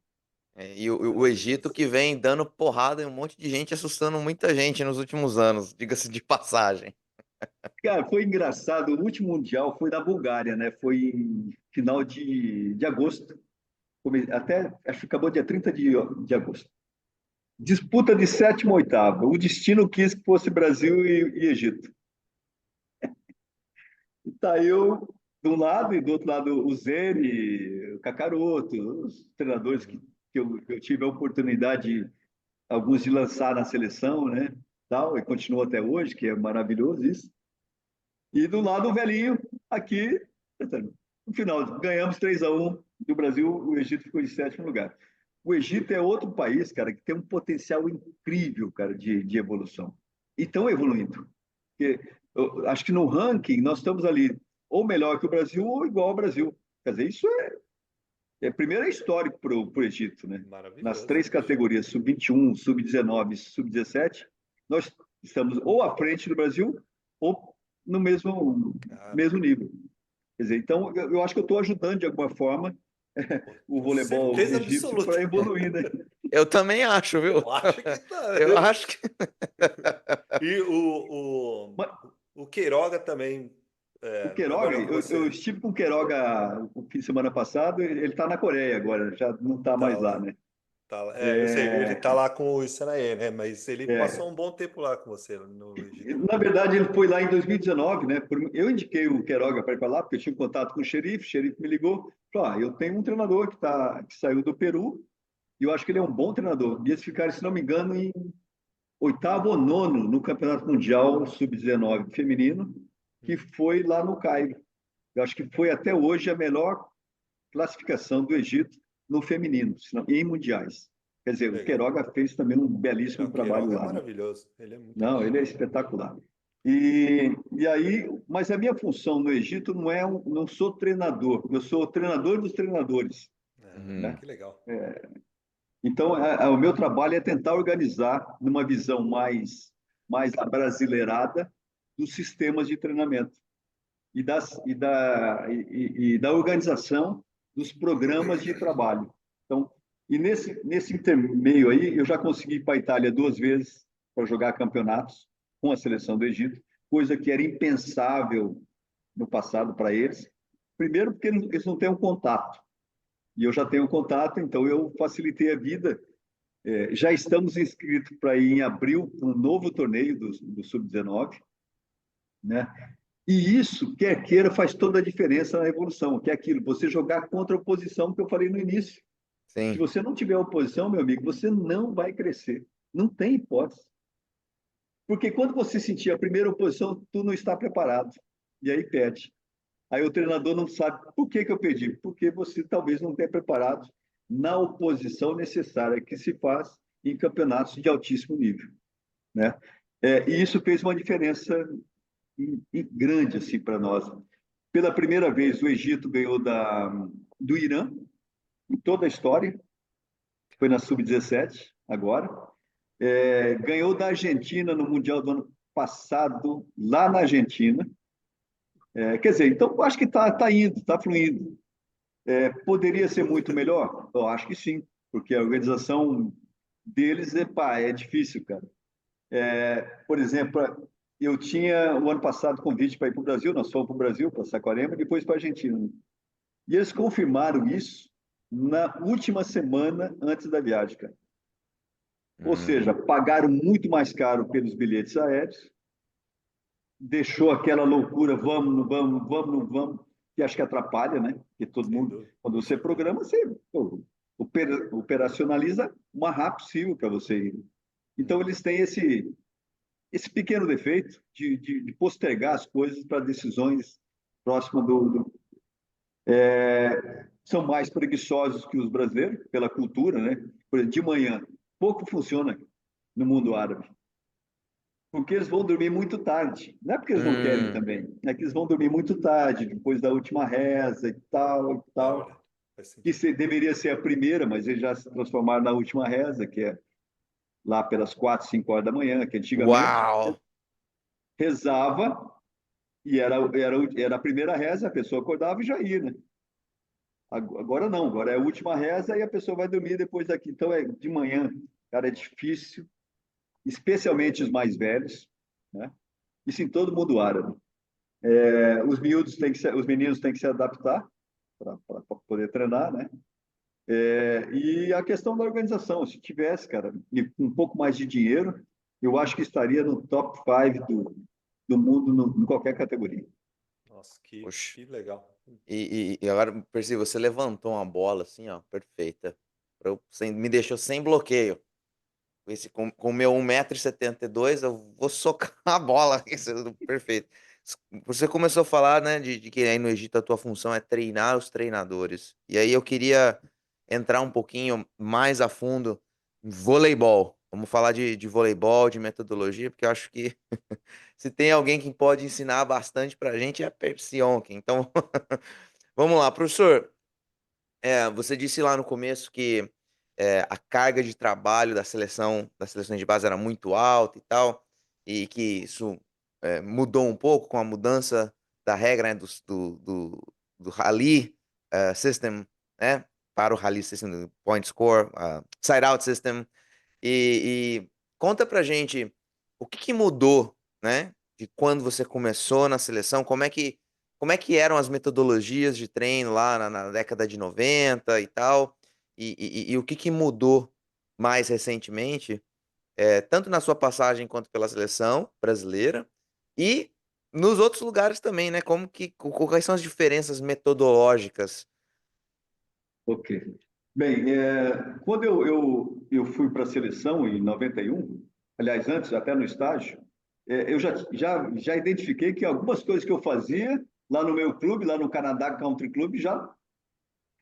E o Egito que vem dando porrada em um monte de gente, assustando muita gente nos últimos anos, diga-se de passagem. Cara, foi engraçado. O último Mundial foi na Bulgária, né? Foi em final de agosto. Até, acho que acabou dia 30 de agosto. Disputa de sétima a oitava. O destino quis que fosse Brasil e Egito. E tá eu de um lado e do outro lado o Zene, o Kakaroto, os treinadores Uhum. que eu tive a oportunidade, alguns de lançar na seleção, né? Tal, e continua até hoje, que é maravilhoso isso. E do lado o velhinho, aqui, no final, ganhamos 3-1 do Brasil, o Egito ficou em sétimo lugar. O Egito é outro país, cara, que tem um potencial incrível, cara, de evolução. E estão evoluindo. Porque eu acho que no ranking nós estamos ali ou melhor que o Brasil ou igual ao Brasil. Quer dizer, isso primeiro é histórico para o Egito, né? Nas Maravilhoso, três poxa. categorias, sub-21, sub-19, sub-17, nós estamos ou à frente do Brasil ou no Cara, mesmo nível. Quer dizer, então eu acho que eu estou ajudando de alguma forma pô, o com voleibol certeza egípcio absoluta. para evoluir, né? Eu também acho, viu? Eu acho que tá. Eu acho que E Mas o Queiroga também o Queiroga, trabalhou com eu você. estive com o Queiroga o fim de semana passado, ele está na Coreia agora, já não está mais lá, Tá, né? Eu sei, ele tá lá com o Sanaê, né? Mas ele É, passou um bom tempo lá com você no Egito. Na verdade, ele foi lá em 2019, né? Eu indiquei o Queiroga para ir para lá, porque eu tinha um contato com o xerife me ligou, falou, eu tenho um treinador que saiu do Peru, e eu acho que ele é um bom treinador. E eles ficaram, se não me engano, em oitavo ou nono no Campeonato Mundial Sub-19 feminino, que foi lá no Cairo. Eu acho que foi até hoje a melhor classificação do Egito no feminino, em mundiais. Quer dizer, o Legal. Queiroga fez também um Não, belíssimo o trabalho Queiroga é lá, né? maravilhoso. Ele é muito Não, bom. ele é espetacular. E aí, mas a minha função no Egito não sou treinador, eu sou treinador dos treinadores, Ah, Uhum. né? que legal. Então, o meu trabalho é tentar organizar numa visão mais abrasileirada dos sistemas de treinamento e da organização dos programas de trabalho. Então, e nesse intermeio aí, eu já consegui ir para a Itália 2 vezes para jogar campeonatos com a seleção do Egito, coisa que era impensável no passado para eles. Primeiro, porque eles não têm um contato. E eu já tenho um contato, então eu facilitei a vida. Já estamos inscritos para ir em abril para um novo torneio do Sub-19, né? E isso, quer queira, faz toda a diferença na evolução, que é aquilo, você jogar contra a oposição que eu falei no início. Se Sim. você não tiver oposição, meu amigo, você não vai crescer. Não tem hipótese. Porque quando você sentir a primeira oposição, tu não está preparado. E aí perde. Aí o treinador não sabe por que eu perdi. Porque você talvez não tenha preparado na oposição necessária que se faz em campeonatos de altíssimo nível, né? E isso fez uma diferença grande assim para nós. Pela primeira vez, o Egito ganhou do Irã, em toda a história, foi na Sub-17, agora. Ganhou da Argentina no Mundial do ano passado, lá na Argentina. Quer dizer, então acho que tá indo, está fluindo. Poderia ser muito melhor? Eu acho que sim, porque a organização deles é difícil, cara. Por exemplo, eu tinha o ano passado convite para ir para o Brasil, nós fomos para o Brasil, para Saquarema, e depois para a Argentina. E eles confirmaram isso na última semana antes da viagem, cara. Ou seja, Hum. pagaram muito mais caro pelos bilhetes aéreos, deixou aquela loucura, vamos, não vamos, vamos, não vamos, que acho que atrapalha, né? Porque todo Sem mundo, dúvida, quando com você certeza. programa, você operacionaliza o mais rápido possível para você ir. Então, Uhum. eles têm esse pequeno defeito de postergar as coisas para decisões próximas são mais preguiçosos que os brasileiros, pela cultura, né? Por exemplo, de manhã, pouco funciona no mundo árabe, porque eles vão dormir muito tarde. Não é porque eles não querem Hum. também, é que eles vão dormir muito tarde, depois da última reza e Da tal. hora. Faz Que sentido. deveria ser a primeira, mas eles já se transformaram na última reza, que é lá pelas 4, 5 horas da manhã, que antigamente Uau! rezava e era a primeira reza, a pessoa acordava e já ia, né? Agora não, agora é a última reza e a pessoa vai dormir depois daqui. Então é de manhã, cara, é difícil, especialmente os mais velhos, né? Isso em todo mundo árabe. Os meninos têm que se adaptar para poder treinar, né? E a questão da organização, se tivesse, cara, e com um pouco mais de dinheiro, eu acho que estaria no top 5 do mundo em qualquer categoria. Nossa, Poxa. que legal. E agora, Percy, você levantou uma bola assim, ó, perfeita. Me deixou sem bloqueio. Com o meu 1,72 m, eu vou socar a bola. Isso é perfeito. Você começou a falar, né, de que aí no Egito a tua função é treinar os treinadores. E aí eu queria entrar um pouquinho mais a fundo em voleibol. Vamos falar de voleibol, de metodologia, porque eu acho que se tem alguém que pode ensinar bastante pra gente é a Percy Onken. Então, vamos lá, professor. Você disse lá no começo que a carga de trabalho das seleções de base era muito alta e tal, e que isso mudou um pouco com a mudança da regra, né, do Rally System, né, para o Rally System do Point Score, Side Out System. E conta pra gente o que que mudou, né, de quando você começou na seleção, como é que eram as metodologias de treino lá na década de 90 e tal, e o que que mudou mais recentemente, tanto na sua passagem quanto pela seleção brasileira e nos outros lugares também, né? Quais são as diferenças metodológicas? Ok. Bem, quando eu fui para a seleção em 91, aliás, antes, até no estágio, eu já identifiquei que algumas coisas que eu fazia lá no meu clube, lá no Canadá Country Club, já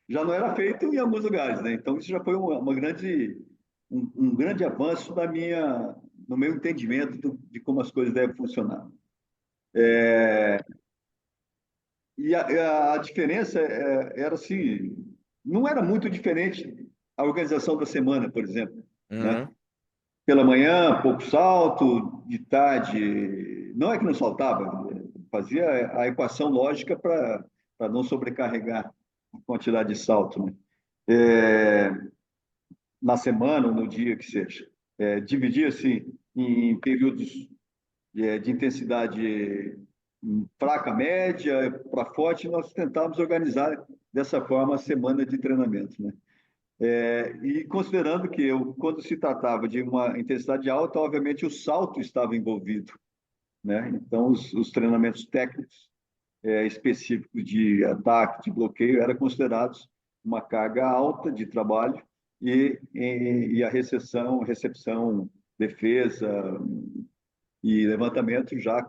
não era feito em alguns lugares, né? Então, isso já foi um grande avanço no meu entendimento de como as coisas devem funcionar. E a diferença era assim, não era muito diferente a organização da semana, por exemplo, né? Uhum, Pela manhã, pouco salto, de tarde, não é que não saltava, fazia a equação lógica para não sobrecarregar a quantidade de salto, né? Na semana ou no dia que seja. Dividia-se em períodos de intensidade fraca, média, para forte, nós tentávamos organizar dessa forma a semana de treinamento, né? E considerando que quando se tratava de uma intensidade alta, obviamente o salto estava envolvido, né? Então, os treinamentos técnicos específicos de ataque, de bloqueio, eram considerados uma carga alta de trabalho e a recepção, defesa e levantamento já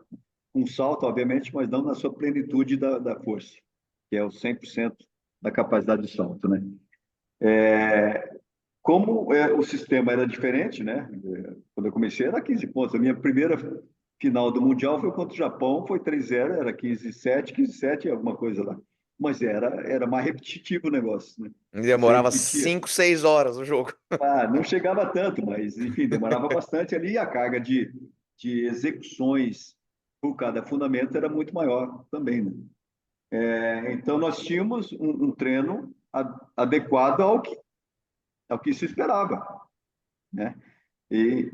com salto, obviamente, mas não na sua plenitude da força, que é o 100% da capacidade de salto, né? Como o sistema era diferente, né? Quando eu comecei era 15 pontos. A minha primeira final do Mundial foi contra o Japão, foi 3-0, era 15-7, 15-7, alguma coisa lá. Mas era mais repetitivo o negócio, né? Você demorava repetia. 5, 6 horas o jogo. Não chegava tanto, mas, enfim, demorava bastante ali e a carga de execuções por cada fundamento era muito maior também, né? Então, nós tínhamos um treino adequado ao que se esperava, né? E,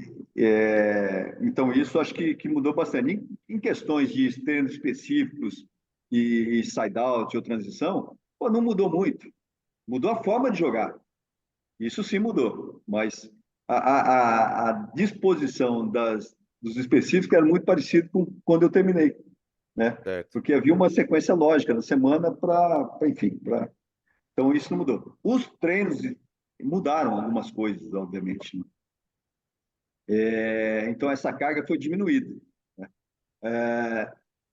então, isso acho que mudou bastante. Em questões de treinos específicos e side-out ou transição, pô, não mudou muito. Mudou a forma de jogar. Isso sim mudou, mas a disposição dos específicos era muito parecido com quando eu terminei, né? Certo. Porque havia uma sequência lógica na semana enfim, então isso não mudou. Os treinos mudaram algumas coisas, obviamente, né? Então essa carga foi diminuída, né?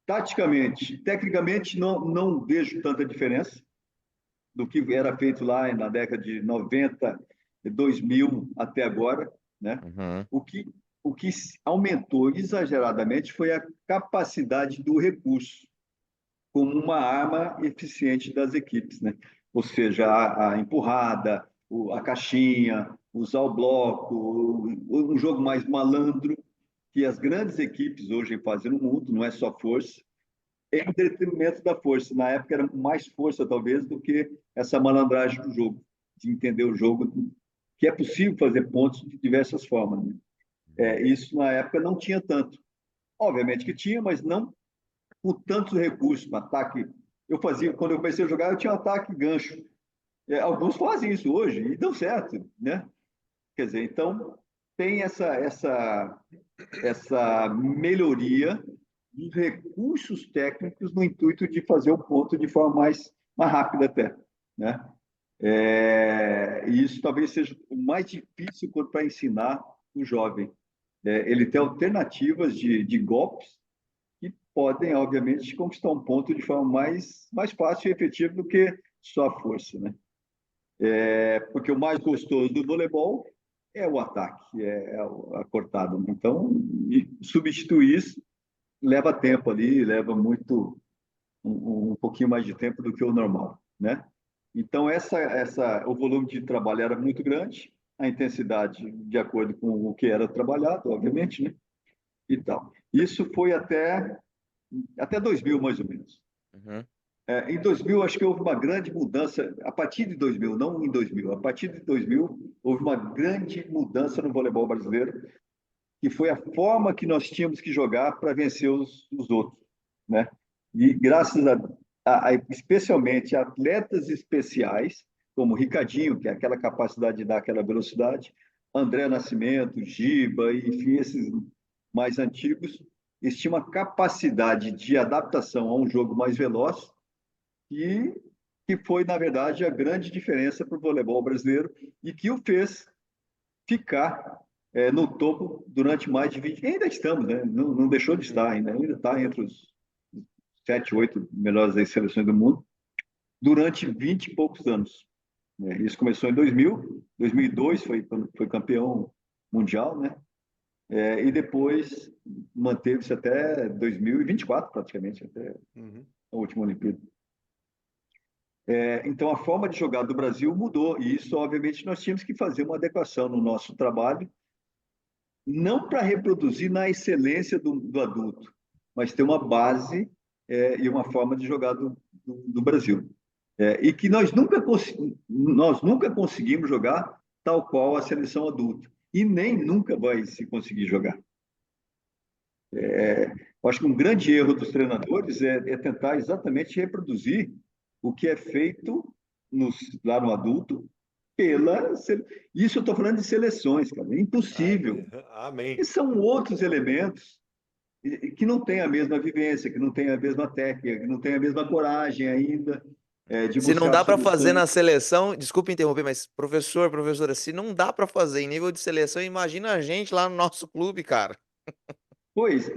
Taticamente, tecnicamente, não vejo tanta diferença do que era feito lá na década de 90, 2000 até agora, né? Uhum. O que, o que aumentou exageradamente foi a capacidade do recurso como uma arma eficiente das equipes, né? Ou seja, a empurrada, a caixinha, usar o bloco, um jogo mais malandro que as grandes equipes hoje fazem no mundo, não é só força, em detrimento da força. Na época era mais força, talvez, do que essa malandragem do jogo, de entender o jogo, que é possível fazer pontos de diversas formas, né? Isso na época não tinha tanto. Obviamente que tinha, mas não com tantos recursos. Ataque. Quando eu comecei a jogar, eu tinha ataque e gancho. Alguns fazem isso hoje e dão certo, né? Quer dizer, então tem essa melhoria dos recursos técnicos no intuito de fazer o ponto de forma mais rápida até, né? E isso talvez seja o mais difícil para ensinar o jovem. Ele ter alternativas de golpes que podem, obviamente, conquistar um ponto de forma mais fácil e efetiva do que só a força, né? Porque o mais gostoso do voleibol é o ataque, a cortada, né? Então, substituir isso leva tempo ali, leva um pouquinho mais de tempo do que o normal, né? Então, o volume de trabalho era muito grande, a intensidade de acordo com o que era trabalhado, obviamente, né? E tal. Isso foi até 2000, mais ou menos. Uhum. Em 2000, acho que houve uma grande mudança, a partir de 2000, não em 2000, a partir de 2000, houve uma grande mudança no voleibol brasileiro, que foi a forma que nós tínhamos que jogar para vencer os outros, né? E graças especialmente atletas especiais, como o Ricardinho, que é aquela capacidade de dar aquela velocidade, André Nascimento, Giba, enfim, esses mais antigos, eles tinham uma capacidade de adaptação a um jogo mais veloz e que foi, na verdade, a grande diferença para o voleibol brasileiro e que o fez ficar no topo durante mais de 20. Ainda estamos, né? Não deixou de estar ainda está entre os 7, 8 melhores seleções do mundo durante 20 e poucos anos. Isso começou em 2000, 2002 foi campeão mundial, né? E depois manteve-se até 2024, praticamente, até Uhum. a última Olimpíada. Então, a forma de jogar do Brasil mudou, e isso, obviamente, nós tínhamos que fazer uma adequação no nosso trabalho, não para reproduzir na excelência do adulto, mas ter uma base e uma forma de jogar do Brasil. E que nós nunca conseguimos jogar tal qual a seleção adulta, e nem nunca vai se conseguir jogar. Eu acho que um grande erro dos treinadores é tentar exatamente reproduzir o que é feito lá no adulto pela. Isso eu estou falando de seleções, cara. É impossível. E Amém. são outros elementos que não têm a mesma vivência, que não têm a mesma técnica, que não têm a mesma coragem ainda de Se não buscar dá para fazer soluções. na seleção, desculpa interromper, mas professor, professora, se não dá para fazer em nível de seleção, imagina a gente lá no nosso clube, cara. Pois,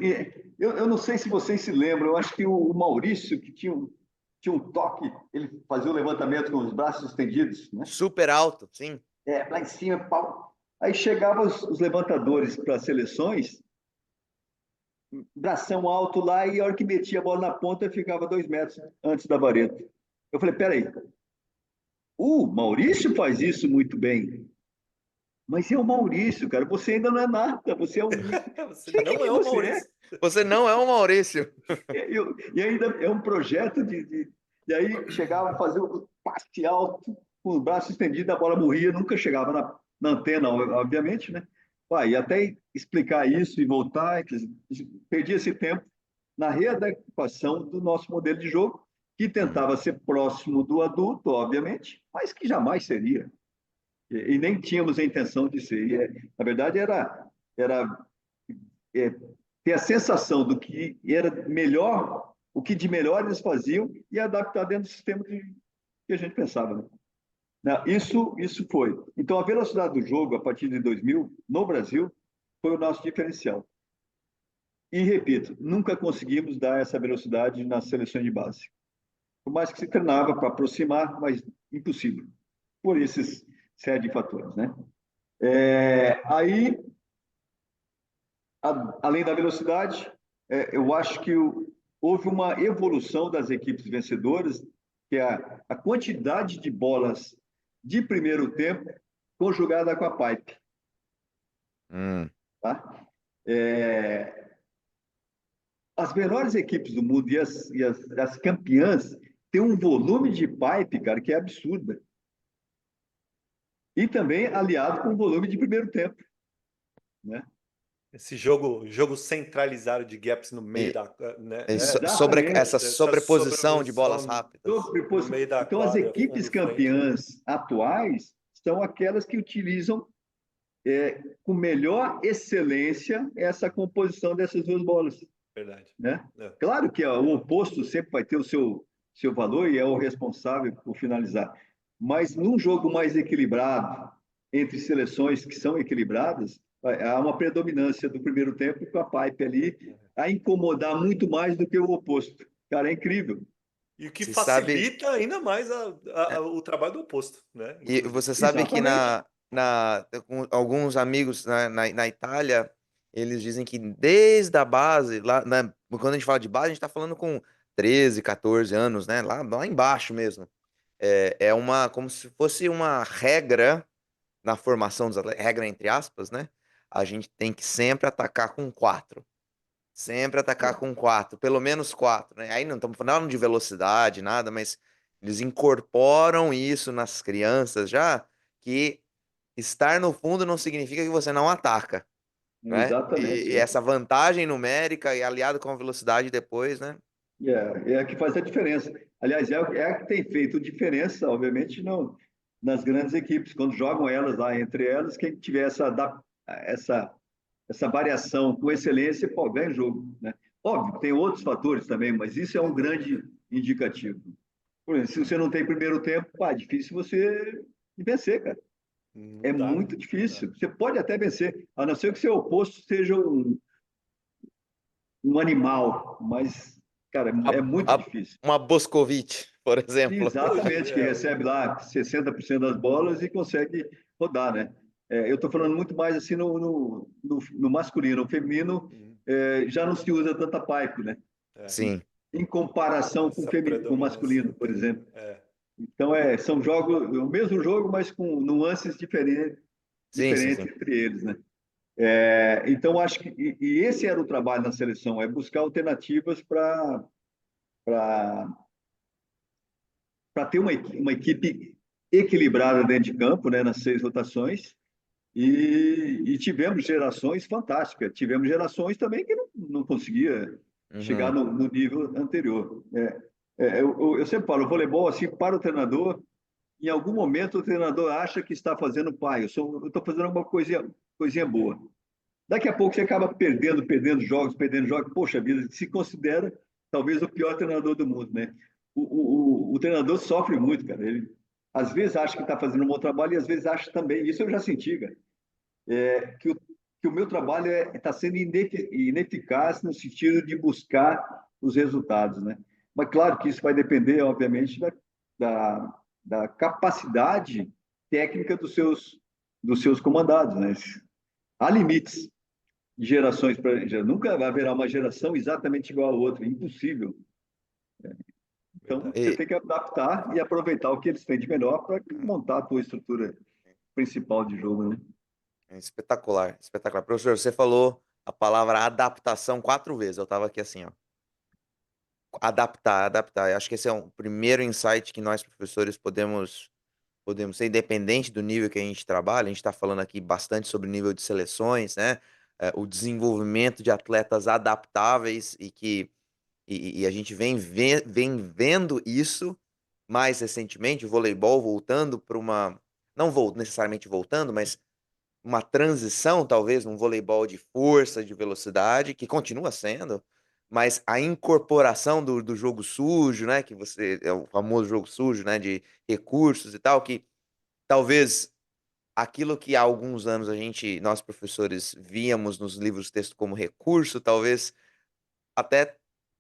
eu não sei se vocês se lembram, eu acho que o Maurício, que tinha um toque, ele fazia o levantamento com os braços estendidos, né? Super alto, sim. Lá em cima, pau. Aí chegavam os levantadores para as seleções, bração alto lá, e a hora que metia a bola na ponta, ficava 2 metros antes da vareta. Eu falei, peraí, o Maurício faz isso muito bem, mas é o Maurício, cara, você ainda não é nada, você é um... Você Sei não quem é o você é. Maurício. Você não é o Maurício. E ainda é um projeto e aí chegava a fazer um passe alto, com os braços estendidos, a bola morria, nunca chegava na antena, obviamente, né? E até explicar isso e voltar, perdia esse tempo na readequação do nosso modelo de jogo, que tentava ser próximo do adulto, obviamente, mas que jamais seria. E nem tínhamos a intenção de ser. Na verdade, era é, ter a sensação do que era melhor, o que de melhor eles faziam e adaptar dentro do sistema que a gente pensava. Né? Não, isso foi. Então, a velocidade do jogo, a partir de 2000, no Brasil, foi o nosso diferencial. E, repito, nunca conseguimos dar essa velocidade nas seleções de base. Por mais que se treinava para aproximar, mas impossível, por esses série de fatores. Né? Aí, além da velocidade, eu acho que houve uma evolução das equipes vencedoras, que é a quantidade de bolas de primeiro tempo conjugada com a pipe. Tá? As melhores equipes do mundo as campeãs têm um volume de pipe, cara, que é absurda. E também aliado com o volume de primeiro tempo. Né? Esse jogo centralizado de gaps no meio E, da, né? sobre Exatamente. essa Essa sobreposição de bolas sobreposição rápidas. no meio da Então, as quadra, fundo equipes e frente. campeãs atuais são aquelas que utilizam com melhor excelência essa composição dessas duas bolas. Verdade. Né? É. Claro que o oposto sempre vai ter o seu valor e é o responsável por finalizar. Mas num jogo mais equilibrado, entre seleções que são equilibradas, há uma predominância do primeiro tempo com a pipe ali a incomodar muito mais do que o oposto. Cara, é incrível. E o que Você sabe, facilita ainda mais o trabalho do oposto, né? e Inclusive. você sabe que Exatamente. com alguns amigos na Itália, eles dizem que desde a base, quando a gente fala de base, a gente está falando com 13, 14 anos, né? Lá embaixo mesmo. Como se fosse uma regra na formação dos atletas, regra entre aspas, né? A gente tem que sempre atacar com 4. Sempre atacar com 4, pelo menos 4, né? Aí não estamos falando de velocidade, nada, mas eles incorporam isso nas crianças já, que estar no fundo não significa que você não ataca, né? E Exatamente. essa vantagem numérica e aliado com a velocidade depois, né? É a que faz a diferença. Aliás, é a que tem feito diferença, obviamente, nas grandes equipes. Quando jogam elas lá entre elas, quem tiver essa, essa variação com excelência, pô, ganha o jogo, né? Óbvio, tem outros fatores também, mas isso é um grande indicativo. Por exemplo, se você não tem primeiro tempo, pá, é difícil você vencer, cara. Não É dá, muito não dá. difícil. Você pode até vencer, a não ser que seu oposto seja um animal, mas, cara, é A- muito a- difícil. uma Boscovite, por exemplo. Hoje, Exatamente, que recebe lá 60% das bolas e consegue rodar, né? Eu estou falando muito mais assim no masculino. No feminino, hum, já não se usa tanta pipe, né? é, Sim, Em comparação com essa com o predominância masculino, não por tem. exemplo. É, Então, são jogos, o mesmo jogo, mas com nuances sim, sim, diferentes sim. entre eles, né? Então, acho que e esse era o trabalho na seleção, é buscar alternativas para ter uma equipe equilibrada dentro de campo, né, nas 6 rotações, e tivemos gerações fantásticas. Tivemos gerações também que não conseguia chegar Uhum. no nível anterior. Eu sempre falo, o voleibol, assim, para o treinador, em algum momento o treinador acha que está fazendo pai, eu estou fazendo alguma coisinha boa. Daqui a pouco você acaba perdendo jogos. Poxa vida, se considera talvez o pior treinador do mundo, né? O treinador sofre muito, cara. Ele às vezes acha que está fazendo um bom trabalho e às vezes acha também. Isso eu já senti, cara, que o meu trabalho está sendo ineficaz no sentido de buscar os resultados, né? Mas claro que isso vai depender, obviamente, da, da capacidade técnica dos seus comandados, né? Há limites de gerações para nunca haverá uma geração exatamente igual a outra, impossível. Então você verdade. E, tem que adaptar e aproveitar o que eles têm de melhor para montar a tua estrutura principal de jogo, né? espetacular, espetacular. Professor, você falou a palavra adaptação 4 vezes. Eu estava aqui assim, ó. Adaptar, adaptar. Eu acho que esse é um primeiro insight que nós, professores, podemos ser, independente do nível que a gente trabalha. A gente está falando aqui bastante sobre o nível de seleções, né? O desenvolvimento de atletas adaptáveis e a gente vem vendo isso mais recentemente, o voleibol voltando para uma, não necessariamente voltando, mas uma transição, talvez, num voleibol de força, de velocidade, que continua sendo, mas a incorporação do jogo sujo, né? Que você é o famoso jogo sujo, né? De recursos e tal, que talvez aquilo que há alguns anos nós professores, víamos nos livros de texto como recurso, talvez até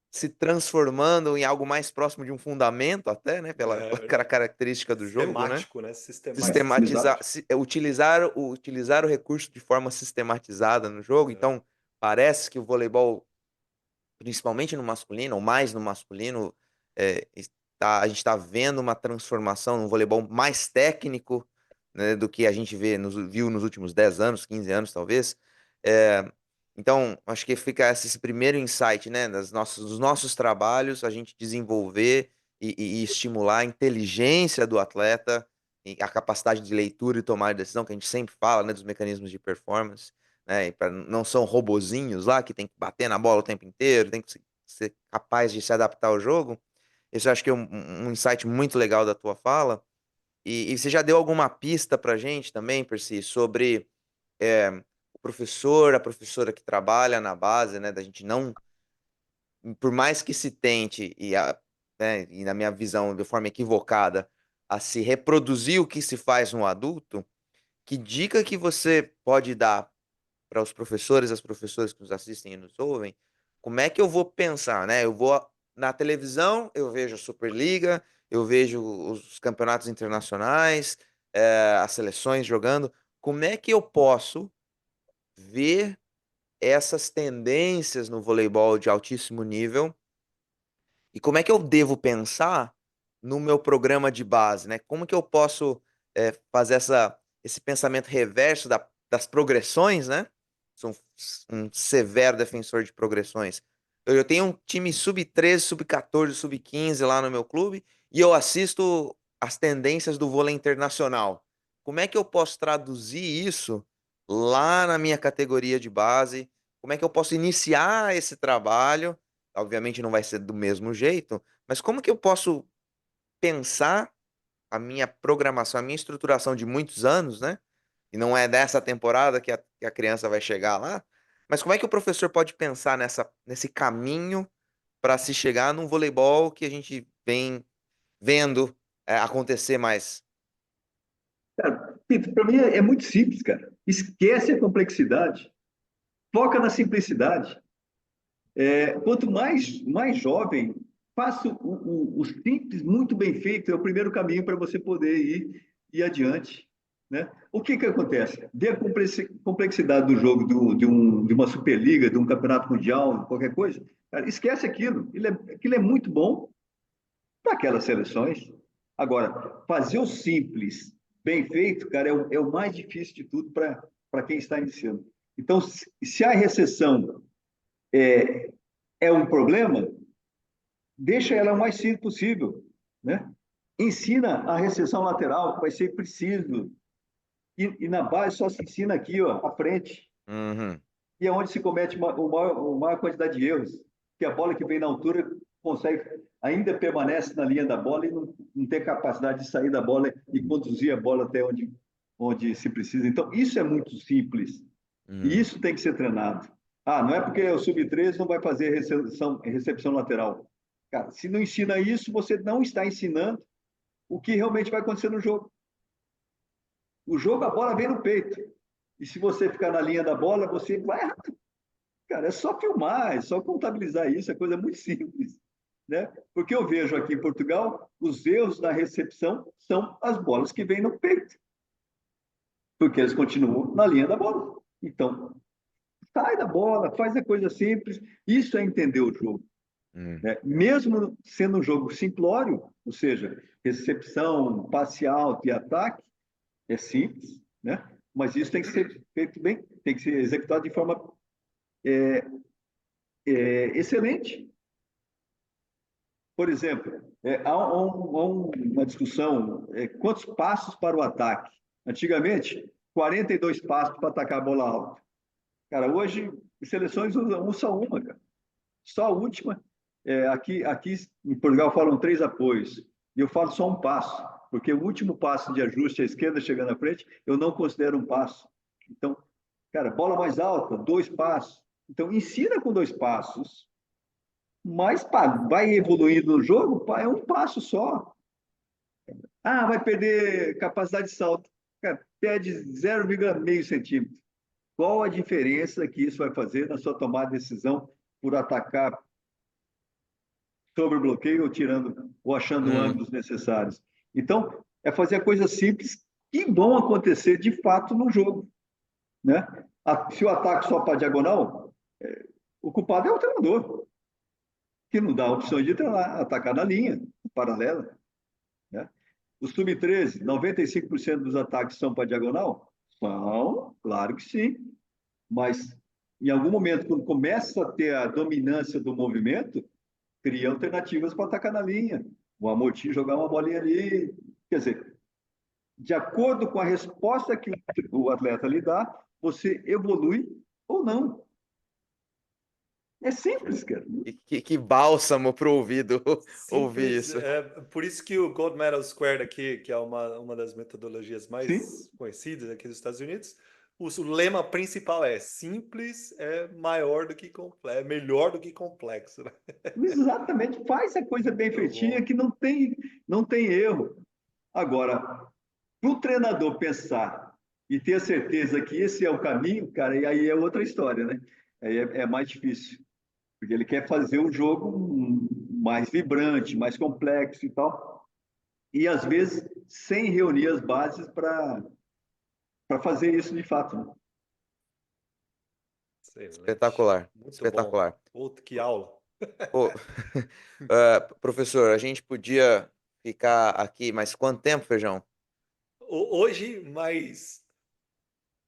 se transformando em algo mais próximo de um fundamento, até, né? Pela, É pela verdade. característica do jogo, né? Sistemático, né? Exato. Sistematizar, utilizar o recurso de forma sistematizada no jogo. É, Então, parece que o voleibol, principalmente no masculino, ou mais no masculino, a gente está vendo uma transformação num voleibol mais técnico, né, do que a gente viu nos últimos 10 anos, 15 anos, talvez. É, então, acho que fica esse primeiro insight, né, dos nossos trabalhos, a gente desenvolver e estimular a inteligência do atleta, e a capacidade de leitura e tomar de decisão, que a gente sempre fala, né, dos mecanismos de performance, né? Não são robozinhos lá que tem que bater na bola o tempo inteiro, tem que ser capaz de se adaptar ao jogo. Esse eu acho que é um insight muito legal da tua fala. E você já deu alguma pista pra gente também, Percy, sobre é, o professor, a professora que trabalha na base, né? Da gente não, por mais que se tente, né, e na minha visão, de forma equivocada, a se reproduzir o que se faz no adulto, que dica que você pode dar para os professores, as professoras que nos assistem e nos ouvem, como é que eu vou pensar, né? Eu vou na televisão, eu vejo a Superliga, eu vejo os campeonatos internacionais, as seleções jogando. Como é que eu posso ver essas tendências no voleibol de altíssimo nível e como é que eu devo pensar no meu programa de base, né? Como que eu posso fazer esse pensamento reverso das progressões, né? Sou um severo defensor de progressões. Eu tenho um time sub-13, sub-14, sub-15 lá no meu clube e eu assisto as tendências do vôlei internacional. Como é que eu posso traduzir isso lá na minha categoria de base? Como é que eu posso iniciar esse trabalho? Obviamente não vai ser do mesmo jeito, mas como que eu posso pensar a minha programação, a minha estruturação de muitos anos, né? E não é dessa temporada que a criança vai chegar lá. Mas como é que o professor pode pensar nesse caminho para se chegar num voleibol que a gente vem vendo acontecer mais? Cara, para mim é muito simples, cara. Esquece a complexidade, foca na simplicidade. Quanto mais jovem, faça o simples muito bem feito, é o primeiro caminho para você poder ir adiante. Né? O que acontece? Vê a complexidade do jogo de uma Superliga, de um campeonato mundial, qualquer coisa. Cara, esquece aquilo. Aquilo é muito bom para aquelas seleções. Agora, fazer o simples bem feito, cara, é o mais difícil de tudo para quem está iniciando. Então, se a recessão é um problema, deixa ela o mais simples possível, né? Ensina a recessão lateral, que vai ser preciso. E na base só se ensina aqui, ó, à frente. Uhum. E é onde se comete a maior quantidade de erros. Que a bola que vem na altura ainda permanece na linha da bola e não tem capacidade de sair da bola e conduzir a bola até onde se precisa. Então, isso é muito simples. E isso tem que ser treinado. Não é porque o sub-13 não vai fazer recepção lateral. Cara, se não ensina isso, você não está ensinando o que realmente vai acontecer no jogo. O jogo, a bola vem no peito. E se você ficar na linha da bola, você vai errar. Cara, é só filmar, é só contabilizar isso, é coisa muito simples. Né? Porque eu vejo aqui em Portugal, os erros na recepção são as bolas que vêm no peito. Porque eles continuam na linha da bola. Então, sai da bola, faz a coisa simples. Isso é entender o jogo. Né? Mesmo sendo um jogo simplório, ou seja, recepção, passe alto e ataque, é simples, né? Mas isso tem que ser feito bem, tem que ser executado de forma excelente. Por exemplo, há uma discussão, quantos passos para o ataque? Antigamente, 42 passos para atacar a bola alta. Cara, hoje, as seleções usam só uma, cara. Só a última. Aqui em Portugal falam 3 apoios. E eu falo só um passo, porque o último passo de ajuste à esquerda chegando à frente, eu não considero um passo. Então, cara, bola mais alta, 2 passos. Então, ensina com 2 passos, mas vai evoluindo no jogo, é um passo só. Vai perder capacidade de salto. Cara, perde 0,5 centímetro. Qual a diferença que isso vai fazer na sua tomada de decisão por atacar sobre o bloqueio ou achando ângulos necessários? Então, é fazer coisas simples que vão acontecer de fato no jogo. Né? Se o ataque só para a diagonal, o culpado é o treinador, que não dá opções de treinar, atacar na linha paralela. Né? O sub-13, 95% dos ataques são para a diagonal? São, claro que sim. Mas, em algum momento, quando começa a ter a dominância do movimento, cria alternativas para atacar na linha. O Amorti jogar uma bolinha ali. Quer dizer, de acordo com a resposta que o atleta lhe dá, você evolui ou não. É simples, cara. Que bálsamo pro ouvido ouvir Simples, isso. por isso que o Gold Medal Squared aqui, que é uma das metodologias mais Sim. conhecidas aqui dos Estados Unidos, o lema principal é simples é maior do que complexo, é melhor do que complexo. Né? Exatamente, faz a coisa bem feitinha que não tem erro. Agora, para o treinador pensar e ter a certeza que esse é o caminho, cara, e aí é outra história, né? Aí é mais difícil, porque ele quer fazer o jogo mais vibrante, mais complexo e tal, e às vezes sem reunir as bases para fazer isso de fato. Né? Excelente. Espetacular, Muito espetacular. bom. Outro que aula. Pô, professor, a gente podia ficar aqui mais quanto tempo, Feijão? Hoje, mais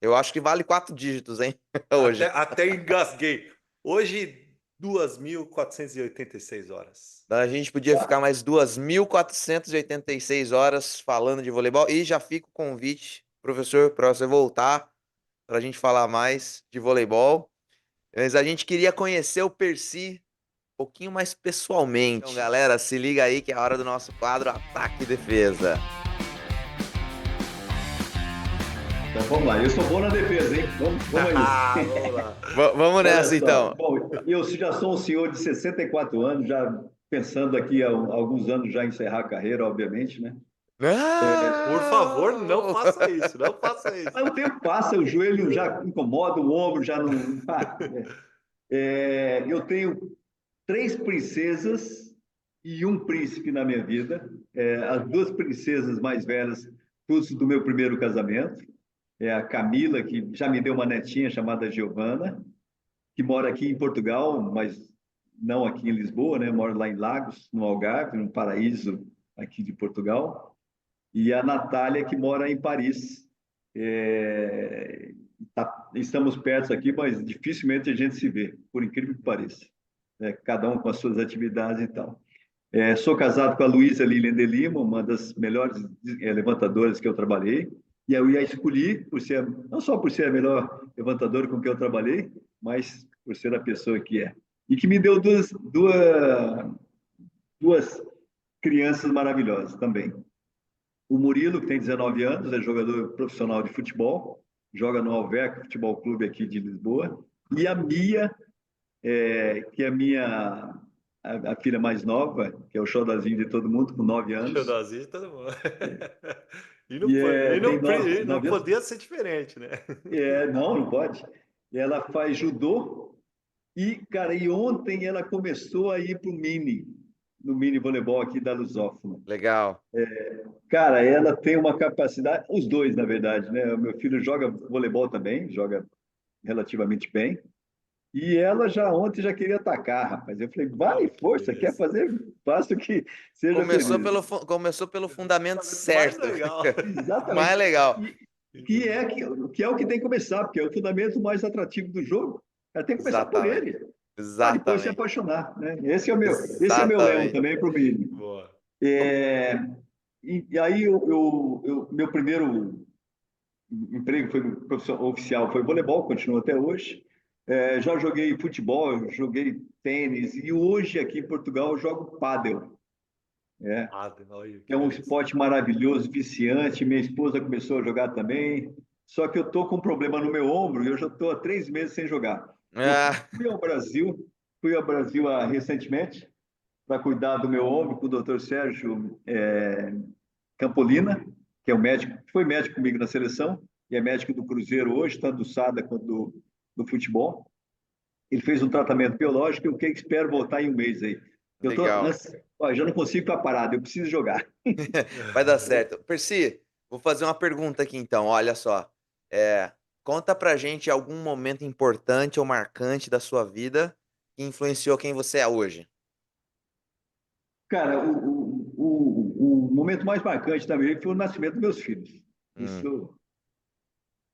Eu acho que vale 4 dígitos, hein? Hoje. até engasguei. Hoje, 2.486 horas. A gente podia ficar mais 2.486 horas falando de voleibol. E já fica o convite, professor, para você voltar para a gente falar mais de voleibol. Mas a gente queria conhecer o Percy um pouquinho mais pessoalmente. Então, galera, se liga aí que é a hora do nosso quadro Ataque e Defesa. Então vamos lá, eu sou bom na defesa, hein? Vamos aí. Vamos lá. Vamos Olha nessa, só, então. bom, eu já sou um senhor de 64 anos, já pensando aqui há alguns anos já em encerrar a carreira, obviamente, né? Por favor, não Não! faça isso, não faça isso. Mas o tempo passa, o joelho já incomoda, o ombro já não. Eu tenho 3 princesas e um príncipe na minha vida. As 2 princesas mais velhas, todas do meu primeiro casamento. É a Camila, que já me deu uma netinha chamada Giovana, que mora aqui em Portugal, mas não aqui em Lisboa, né? Mora lá em Lagos, no Algarve, no paraíso aqui de Portugal. E a Natália, que mora em Paris. Estamos perto aqui, mas dificilmente a gente se vê, por incrível que pareça. Cada um com as suas atividades e tal. Sou casado com a Luísa Lilian de Lima, uma das melhores levantadoras que eu trabalhei. E eu ia escolhi, não só por ser a melhor levantadora com que eu trabalhei, mas por ser a pessoa que é. E que me deu duas crianças maravilhosas também. O Murilo, que tem 19 anos, é jogador profissional de futebol, joga no Alverca Futebol Clube aqui de Lisboa. E a Mia, que é a filha mais nova, que é o xodozinho de todo mundo, com 9 anos. Xodózinho, todo mundo. E não, E tem e não 9 anos. podia ser diferente, né? Não pode. Ela faz judô e, cara, e ontem ela começou a ir no mini voleibol aqui da Lusófona. Legal. Cara, ela tem uma capacidade, os dois, na verdade, né? O meu filho joga voleibol também, joga relativamente bem. E ela ontem já queria atacar, rapaz. Eu falei, vai, força, quer fazer? Faça o que seja feliz. Começou pelo fundamento Mais certo. legal. Mais Exatamente. legal. Que é o que tem que começar, porque é o fundamento mais atrativo do jogo. Ela tem que começar por Exatamente. ele, para depois se Exatamente. apaixonar, né? Esse é o meu lema Exatamente. também para o menino. Boa. E aí, meu primeiro emprego foi oficial, foi voleibol, continua até hoje. Já joguei futebol, joguei tênis, e hoje aqui em Portugal eu jogo pádel. Olha, Que que é um beleza. esporte maravilhoso, viciante. Minha esposa começou a jogar também. Só que eu estou com um problema no meu ombro e eu já estou há 3 meses sem jogar. Eu Ah, fui ao Brasil recentemente para cuidar do meu ombro com o Dr. Sérgio Campolina, que é o médico, foi médico comigo na seleção e é médico do Cruzeiro hoje, tanto do SADA quanto do futebol. Ele fez um tratamento biológico e eu espero voltar em um mês aí. legal. Já não consigo ficar parado, eu preciso jogar. Vai dar certo. Percy, vou fazer uma pergunta aqui então. Olha só. É, conta pra gente algum momento importante ou marcante da sua vida que influenciou quem você é hoje. Cara, o momento mais marcante também foi o nascimento dos meus filhos. Hum,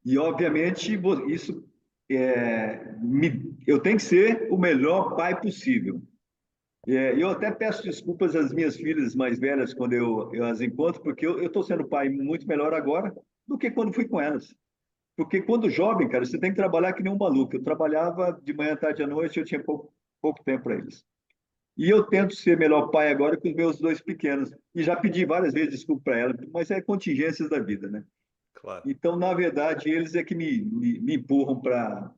E obviamente, isso eu tenho que ser o melhor pai possível. Eu até peço desculpas às minhas filhas mais velhas quando eu as encontro, porque eu estou sendo pai muito melhor agora do que quando fui com elas. Porque quando jovem, cara, você tem que trabalhar que nem um maluco. Eu trabalhava de manhã, tarde à noite, eu tinha pouco tempo para eles. E eu tento ser melhor pai agora com os meus 2 pequenos. E já pedi várias vezes desculpa para ela, mas é contingências da vida, né? Claro. Então, na verdade, eles é que me empurram para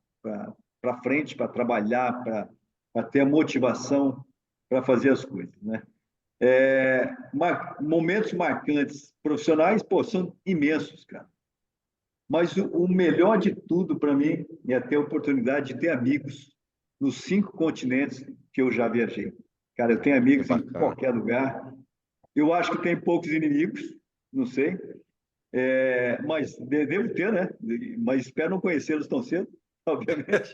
frente, para trabalhar, para ter a motivação para fazer as coisas, né? Momentos marcantes profissionais, pô, são imensos, cara. Mas o melhor de tudo para mim é ter a oportunidade de ter amigos nos 5 continentes que eu já viajei. Cara, eu tenho que amigos em bacana. qualquer lugar. Eu acho que tem poucos inimigos, não sei, mas devo ter, né? Mas espero não conhecê-los tão cedo, obviamente.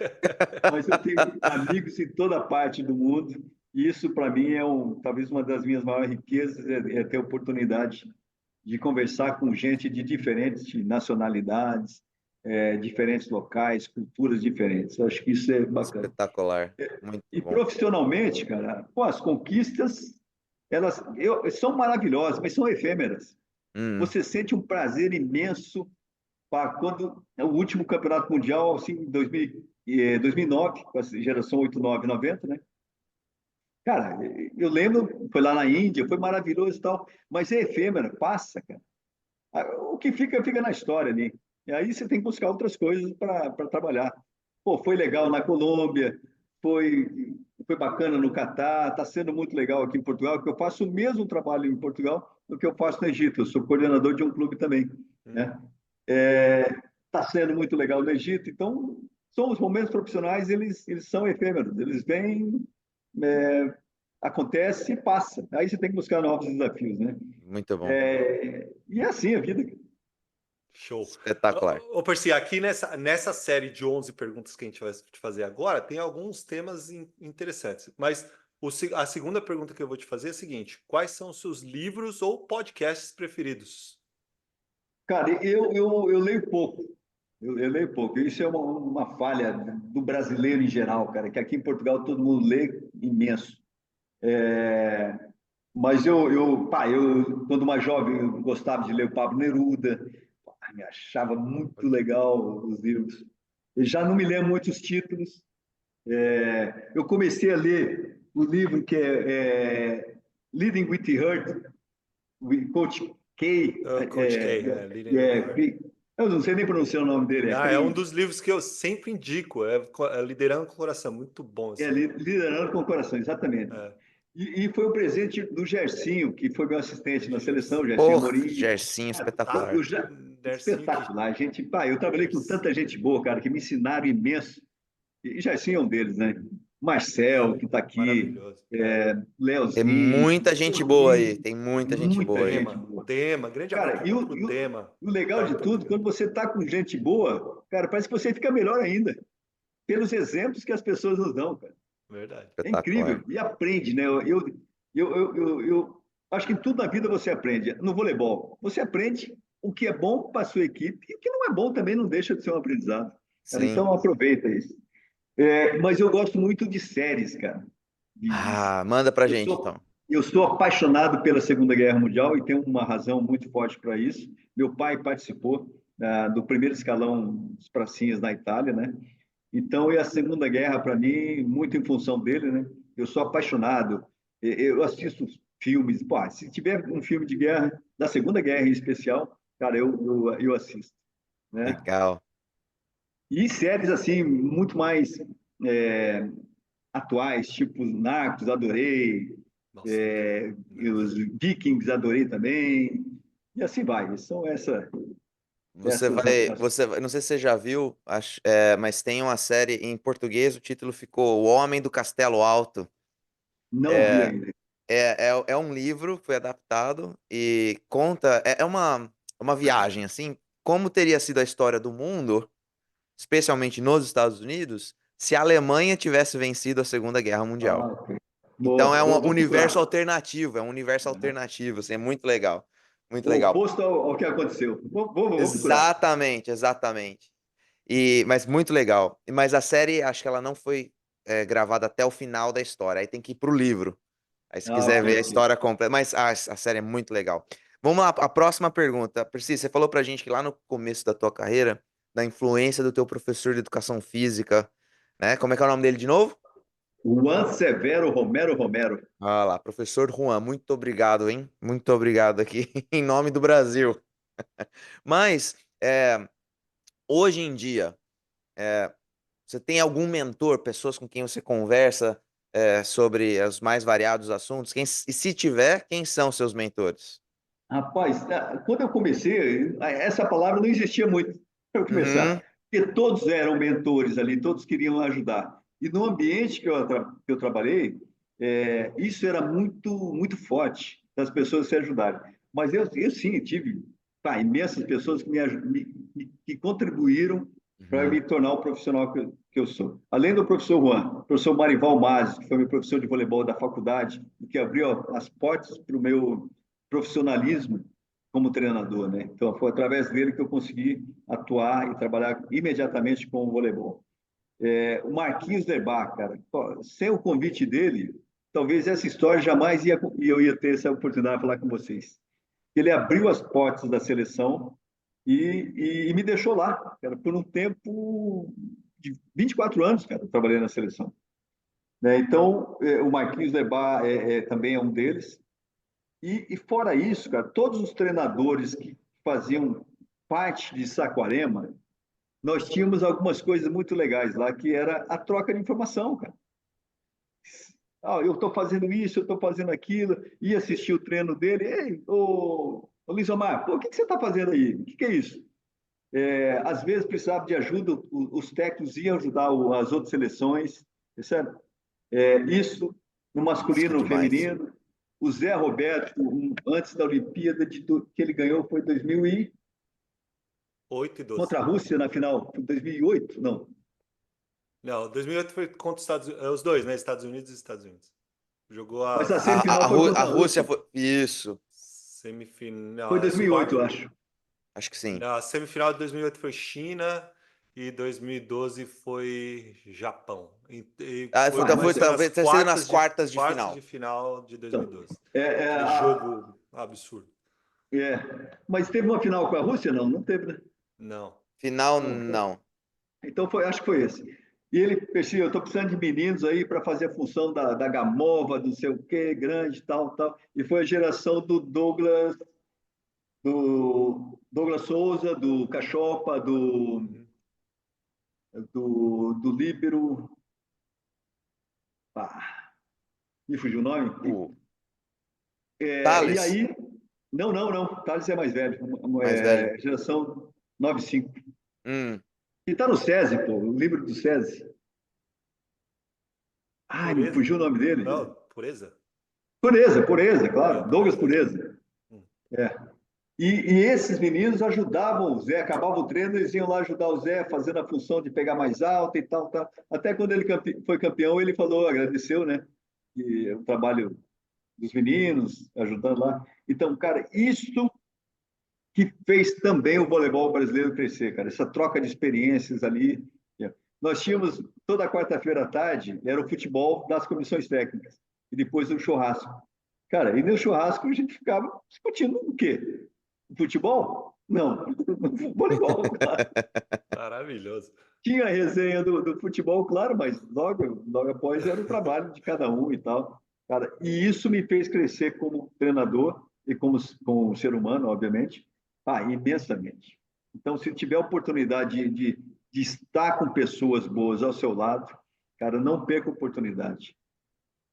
Mas eu tenho amigos em toda parte do mundo. E isso, para mim, talvez uma das minhas maiores riquezas, é ter a oportunidade de conversar com gente de diferentes nacionalidades, diferentes locais, culturas diferentes. Eu acho que isso é bacana. Espetacular. Muito E bom. profissionalmente, cara, pô, as conquistas, são maravilhosas, mas são efêmeras. Hum, Você sente um prazer imenso quando o último campeonato mundial, assim, em 2009, com a geração 89 e 90, né? Cara, eu lembro, foi lá na Índia, foi maravilhoso e tal, mas é efêmera, passa, cara. O que fica, fica na história ali. E aí você tem que buscar outras coisas para trabalhar. Pô, foi legal na Colômbia, foi bacana no Catar, está sendo muito legal aqui em Portugal, que eu faço o mesmo trabalho em Portugal do que eu faço no Egito. Eu sou coordenador de um clube também, Hum, né? Está sendo muito legal no Egito. Então, são os momentos profissionais, eles são efêmeros, eles vêm, acontece e passa. Aí você tem que buscar novos desafios, né? Muito bom. E é assim a vida. show. Espetacular. Percy, aqui nessa série de 11 perguntas que a gente vai te fazer agora, tem alguns temas interessantes. Mas a segunda pergunta que eu vou te fazer é a seguinte: quais são os seus livros ou podcasts preferidos? Cara, eu leio pouco. Eu leio pouco. Isso é uma falha do brasileiro em geral, cara, que aqui em Portugal todo mundo lê imenso. Mas quando mais jovem, eu gostava de ler o Pablo Neruda. Me achava muito legal os livros. Eu já não me lembro muitos títulos. Eu comecei a ler o livro que é Leading with the Herd, o Coach K. Coach K, Leading with the Heart. Eu não sei nem pronunciar o nome dele. Não, é um dos livros que eu sempre indico, Liderando com o Coração, muito bom esse livro. Liderando com o Coração, exatamente. É, E foi um presente do Gersinho, que foi meu assistente na seleção, Gerson. Gersinho Porra, Amorim. Gersinho, Cara, espetacular. Dersinho que... espetacular. Eu trabalhei com tanta gente boa, cara, que me ensinaram imenso. E Gersinho é um deles, né? Marcel, que está aqui, Maravilhoso. Tem Leozinho, muita gente boa aí. Toninho, Tem muita gente muita boa aí. gente Dema, boa. Dema, grande Cara, abraço pro Dema. o legal Tá em de tudo, Portugal. quando você está com gente boa, cara, parece que você fica melhor ainda, pelos exemplos que as pessoas nos dão, cara. Verdade. É incrível. Espetacular. E aprende, né? Eu acho que em tudo na vida você aprende. No voleibol, você aprende o que é bom para a sua equipe e o que não é bom também não deixa de ser um aprendizado. Cara, Sim. então aproveita isso. Mas eu gosto muito de séries, cara. Ah, manda pra Eu gente sou, então. eu sou apaixonado pela Segunda Guerra Mundial e tenho uma razão muito forte para isso. Meu pai participou do primeiro escalão dos pracinhas na Itália, né? Então, e a Segunda Guerra, para mim, muito em função dele, né? Eu sou apaixonado. Eu assisto filmes. Pô, se tiver um filme de guerra, da Segunda Guerra em especial, cara, eu assisto, né? Legal. E séries, assim, muito mais é, atuais, tipo Narcos, adorei. Nossa, muito bom. E os Vikings, adorei também. E assim vai. São essas Não sei se você já viu, mas tem uma série em português, o título ficou O Homem do Castelo Alto. não vi ainda. É um livro que foi adaptado e conta, uma viagem, assim, como teria sido a história do mundo, especialmente nos Estados Unidos, se a Alemanha tivesse vencido a Segunda Guerra Mundial. Ok. Então é um Vou universo procurar. alternativo, é um universo alternativo, assim, é muito legal, muito O legal. oposto ao que aconteceu. Vou procurar. Exatamente, exatamente. Mas muito legal. Mas a série, acho que ela não foi gravada até o final da história. Aí tem que ir pro livro. Aí se quiser Ok, ver a ok. história completa. Mas a série é muito legal. Vamos lá, a próxima pergunta. Priscila, você falou pra gente que lá no começo da tua carreira, da influência do teu professor de educação física, né? Como é que é o nome dele de novo? Juan Severo Romero Romero. Ah lá, professor Juan, muito obrigado, hein? Muito obrigado aqui em nome do Brasil. Mas, hoje em dia, você tem algum mentor, pessoas com quem você conversa sobre os mais variados assuntos? E se tiver, quem são seus mentores? Rapaz, quando eu comecei, essa palavra não existia muito para eu Uhum, começar, porque todos eram mentores ali, todos queriam ajudar. E no ambiente que eu trabalhei, isso era muito forte, das pessoas se ajudarem. Mas eu sim, tive imensas pessoas que que contribuíram para eu uhum, me tornar o profissional que eu sou. Além do professor Juan, o professor Marival Mazes, que foi meu professor de voleibol da faculdade, que abriu as portas para o meu profissionalismo como treinador, né? Então foi através dele que eu consegui atuar e trabalhar imediatamente com o voleibol. O Marquinhos Lebar, cara, sem o convite dele, talvez essa história jamais eu ia ter essa oportunidade de falar com vocês. Ele abriu as portas da seleção e me deixou lá, cara, por um tempo de 24 anos, cara, eu trabalhei na seleção. Né? Então, o Marquinhos Lebar também é um deles. E fora isso, cara, todos os treinadores que faziam parte de Saquarema, nós tínhamos algumas coisas muito legais lá, que era a troca de informação, cara. Ah, eu estou fazendo isso, eu estou fazendo aquilo, ia assistir o treino dele. Ei, ô Luiz Omar, pô, o que você está fazendo aí? O que é isso? Às vezes precisava de ajuda, os técnicos iam ajudar as outras seleções, percebe? Isso no Isso é masculino, no demais. feminino. O Zé Roberto, antes da Olimpíada, que ele ganhou foi 2000 8 e 12. contra a Rússia na final, 2008, não. Não, 2008 foi contra os Estados Unidos, os dois, né? Estados Unidos e Estados Unidos. Jogou Mas a as semifinal foi A contra a Rússia Rússia. foi. Isso, Foi semifinal, as 2008, eu quartas. acho. acho que sim. A semifinal de 2008 foi China e 2012 foi Japão. Foi Ah, Foi mas talvez tenha sido nas quartas de quartas de final. final de então, 2012. é, é, Aquele a- jogo absurdo. mas teve uma final com a Rússia? Não, não teve, né? Não. Final, Não, não. então acho que foi esse. E ele, Peixinho, eu estou precisando de meninos aí para fazer a função da Gamova, do sei o quê, grande, tal, tal. E foi a geração do Douglas Souza, do Cachopa, do, Uhum. do, do Líbero. Ah, me fugiu o nome? O E Thales, aí, não, Thales é mais velho, mais velho. geração 95. Hum, E está no SESI, pô, o livro do SESI. Ai, me Pureza? fugiu o nome dele. Não, pureza? Pureza, É, claro, Douglas pureza. Pureza. Hum. É. E esses meninos ajudavam o Zé, acabava o treino, eles iam lá ajudar o Zé, fazendo a função de pegar mais alta e tal, tal. Até quando ele foi campeão, ele falou, agradeceu, né? E o trabalho dos meninos, ajudando lá. Então, cara, isso que fez também o voleibol brasileiro crescer, cara, essa troca de experiências ali. Nós tínhamos, toda quarta-feira à tarde, era o futebol das comissões técnicas, e depois o churrasco. Cara, e no churrasco a gente ficava discutindo o quê? Futebol? Não, voleibol, claro. Maravilhoso. Tinha a resenha do futebol, claro, mas logo após era o trabalho de cada um e tal. Cara, e isso me fez crescer como treinador e como ser humano, obviamente, imensamente. Então, se tiver a oportunidade de estar com pessoas boas ao seu lado, cara, não perca a oportunidade.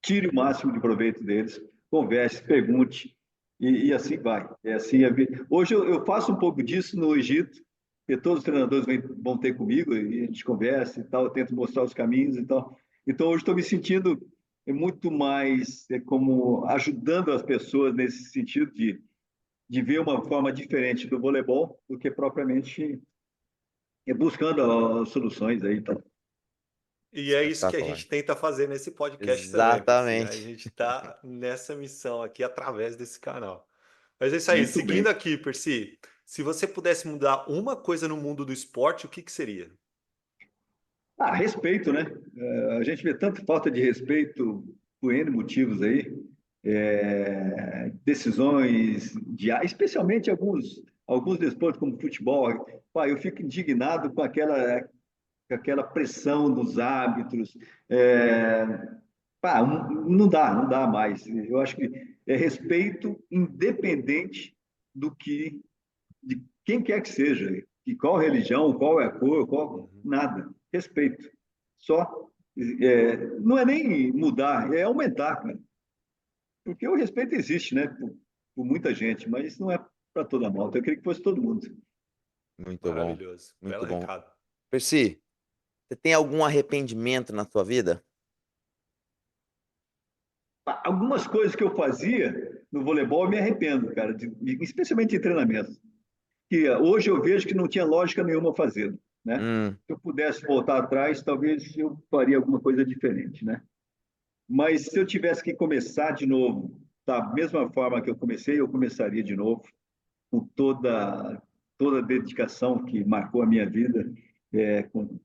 Tire o máximo de proveito deles, converse, pergunte, e assim vai. É assim a vida. Hoje eu faço um pouco disso no Egito, porque todos os treinadores vão ter comigo e a gente conversa e tal, eu tento mostrar os caminhos e tal. Então hoje estou me sentindo muito mais como ajudando as pessoas nesse sentido de ver uma forma diferente do voleibol do que propriamente buscando as soluções aí e tal. E é isso que a espetacular. gente tenta fazer nesse podcast também, Percy. A Exatamente. gente está nessa missão aqui através desse canal. Mas é isso aí. Muito Seguindo bem. aqui, Percy, se você pudesse mudar uma coisa no mundo do esporte, o que que seria? Respeito, né? A gente vê tanta falta de respeito por N motivos aí, decisões especialmente alguns desportos como futebol. Pá, eu fico indignado com aquela pressão dos árbitros. Não dá mais. Eu acho que é respeito independente de quem quer que seja, de qual religião, qual é a cor, Uhum. nada. Respeito. Só. Não é nem mudar, é aumentar, cara. Porque o respeito existe, né? Por muita gente, mas não é para toda a malta. Eu queria que fosse todo mundo. Muito bom. Maravilhoso. Belo Muito bom. recado. Percy, você tem algum arrependimento na sua vida? Algumas coisas que eu fazia no voleibol eu me arrependo, cara, especialmente em treinamento. Que hoje eu vejo que não tinha lógica nenhuma fazendo, né? Hum, Se eu pudesse voltar atrás, talvez eu faria alguma coisa diferente, né? Mas se eu tivesse que começar de novo, da mesma forma que eu comecei, eu começaria de novo, com toda a dedicação que marcou a minha vida, com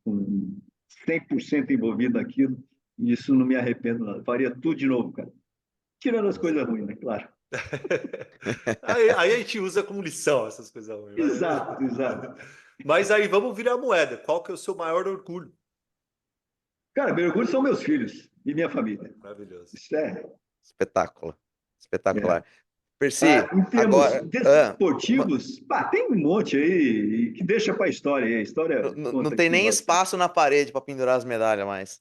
100% envolvido naquilo, e isso não me arrependo, não. Faria tudo de novo, cara. Tirando as coisas ruins, né? Claro. Aí a gente usa como lição essas coisas ruins. Exato, exato. Mas aí vamos virar a moeda. Qual que é o seu maior orgulho? Cara, meu orgulho são meus filhos e minha família. Maravilhoso. Isso é, espetáculo. é. Espetacular. Percy, Em termos agora, desportivos, pá, tem um monte aí que deixa para a história. A não, história não conta tem aqui nem bastante. espaço na parede para pendurar as medalhas mais.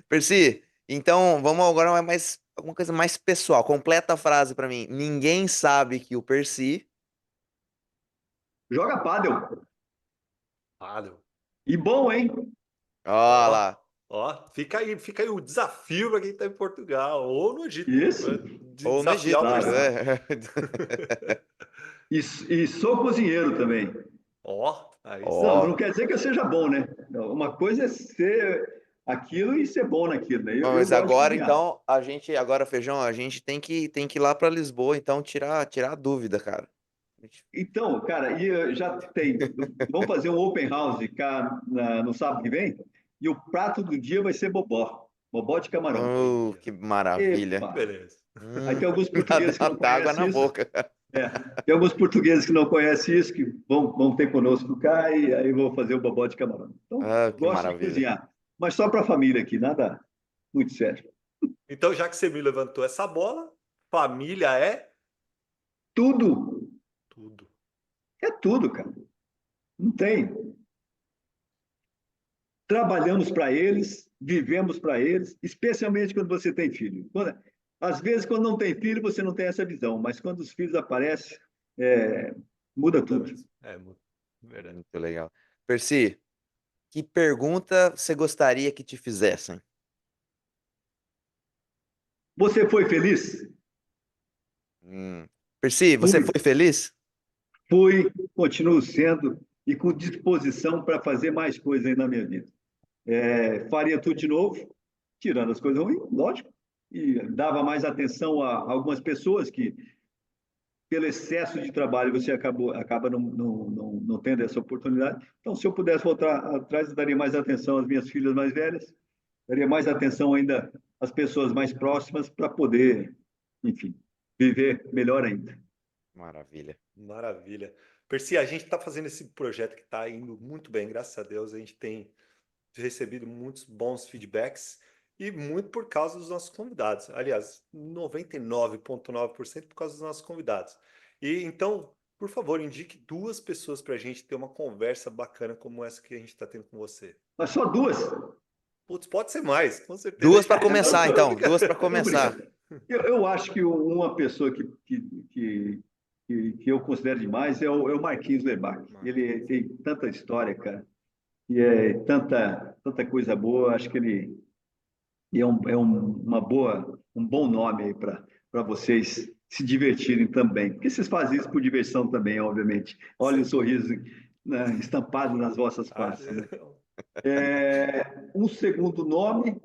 Percy, então vamos agora mais alguma coisa mais pessoal. Completa a frase para mim. Ninguém sabe que o Percy. Joga pádel. Pádel. E bom, hein? Ó Ó, lá. ó, fica aí o desafio para quem está em Portugal ou no Egito, Isso. né, de Ou no desafiar o Egito. Tá. Percy. E sou cozinheiro também. Ó, aí Não, sim. Ó. não quer dizer que eu seja bom, né? Não, uma coisa é ser aquilo e ser bom naquilo, né? Eu Mas gosto de agora, cozinhar. então, agora, Feijão, a gente tem que ir lá para Lisboa, então, tirar a dúvida, cara. Então, cara, já tem. Vamos fazer um open house cá no sábado que vem? E o prato do dia vai ser bobó. Bobó de camarão. Oh, Olha, que maravilha. Epa! beleza. Aí tem alguns Dá portugueses que não até água conhecem na isso. boca. É, tem alguns portugueses que não conhecem isso, que vão ter conosco cá, e aí vou fazer o bobó de camarão. Então, Ah, que gosto de maravilha. cozinhar, mas só para a família aqui, nada muito sério. Então, já que você me levantou essa bola, família é Tudo, tudo. é tudo, cara. Não tem. Trabalhamos para eles, vivemos para eles, especialmente quando você tem filho. Às vezes, quando não tem filho, você não tem essa visão, mas quando os filhos aparecem, muda Muda tudo. mesmo. É, muda. Verdade. Muito legal. Percy, que pergunta você gostaria que te fizessem? Você foi feliz? Hum. Percy, você Fui. foi feliz? Fui, continuo sendo e com disposição para fazer mais coisas aí na minha vida. Faria tudo de novo, tirando as coisas ruins, lógico, e dava mais atenção a algumas pessoas que, pelo excesso de trabalho, você acaba não tendo essa oportunidade. Então, se eu pudesse voltar atrás, eu daria mais atenção às minhas filhas mais velhas, daria mais atenção ainda às pessoas mais próximas para poder, enfim, viver melhor ainda. Maravilha. Maravilha. Percy, a gente está fazendo esse projeto que está indo muito bem, graças a Deus. A gente tem recebido muitos bons feedbacks e muito por causa dos nossos convidados. Aliás, 99,9% por causa dos nossos convidados. E então, por favor, indique duas pessoas para a gente ter uma conversa bacana como essa que a gente está tendo com você. Mas só duas? Putz, pode ser mais, com certeza. Duas para Não, começar, tô então. brincando. Duas para Tô começar. brincando. Eu acho que uma pessoa que eu considero demais é o Marquinhos Lebach. Ele tem tanta história, cara, e tanta coisa boa. Acho que ele um bom nome aí para vocês se divertirem também. Porque vocês fazem isso por diversão também, obviamente. Olha o Sem dúvida. sorriso, né, estampado nas vossas Ah, faces, né? Um segundo nome,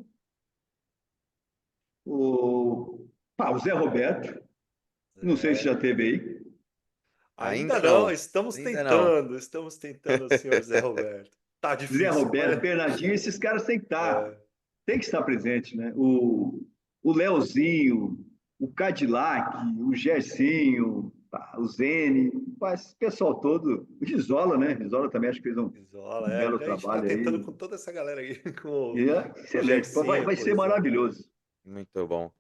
o Zé Roberto. Não sei se já teve aí. ainda Ainda não, não. estamos Ainda não. tentando, senhor Zé Roberto. Tá Zé difícil, Roberto, mas Bernardinho, esses caras é, têm que estar presentes, né? O Leozinho, o Cadillac, o Gersinho, o Zene, esse pessoal todo, o Risola, né? Risola também acho que fez Isola, um belo a gente está trabalho tentando aí. com toda essa galera aí, com E é o excelente, Gersinho, vai por ser exemplo. maravilhoso. Muito bom.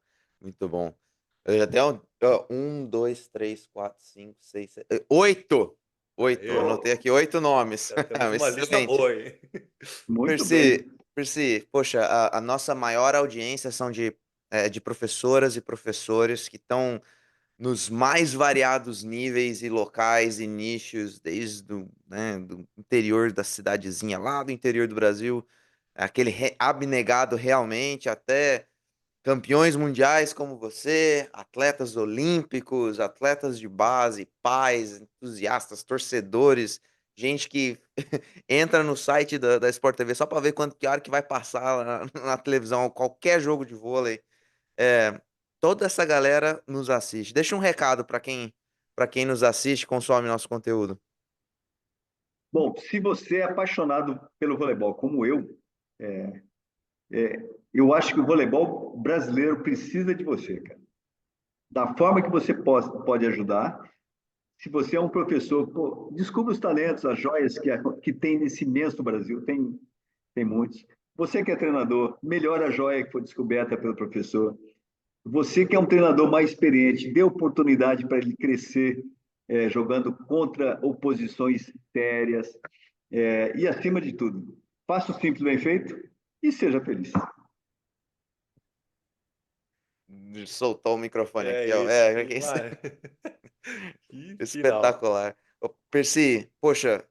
Muito bom. Eu já tenho ó, 8. Oito. Aê, Anotei aqui 8 nomes. já temos uma lista Excelente. boa, hein? Muito Percy, bem. Percy, poxa, a nossa maior audiência são de professoras e professores que estão nos mais variados níveis e locais e nichos, desde do interior da cidadezinha lá do interior do Brasil, aquele abnegado realmente, até campeões mundiais como você, atletas olímpicos, atletas de base, pais, entusiastas, torcedores, gente que entra no site da Sport TV só para ver que hora que vai passar na televisão qualquer jogo de vôlei. É, toda essa galera nos assiste. Deixa um recado para quem nos assiste, consome nosso conteúdo. Bom, se você é apaixonado pelo voleibol, como eu acho que o voleibol brasileiro precisa de você, cara. Da forma que você pode ajudar. Se você é um professor, pô, descubra os talentos, as joias que tem nesse imenso Brasil, tem muitos. Você que é treinador, melhora a joia que foi descoberta pelo professor. Você que é um treinador mais experiente, dê oportunidade para ele crescer, jogando contra oposições sérias, e acima de tudo, faça o simples bem feito e seja feliz. Soltou o microfone É aqui, ó. isso. Que final. Espetacular. Ô, Percy, poxa,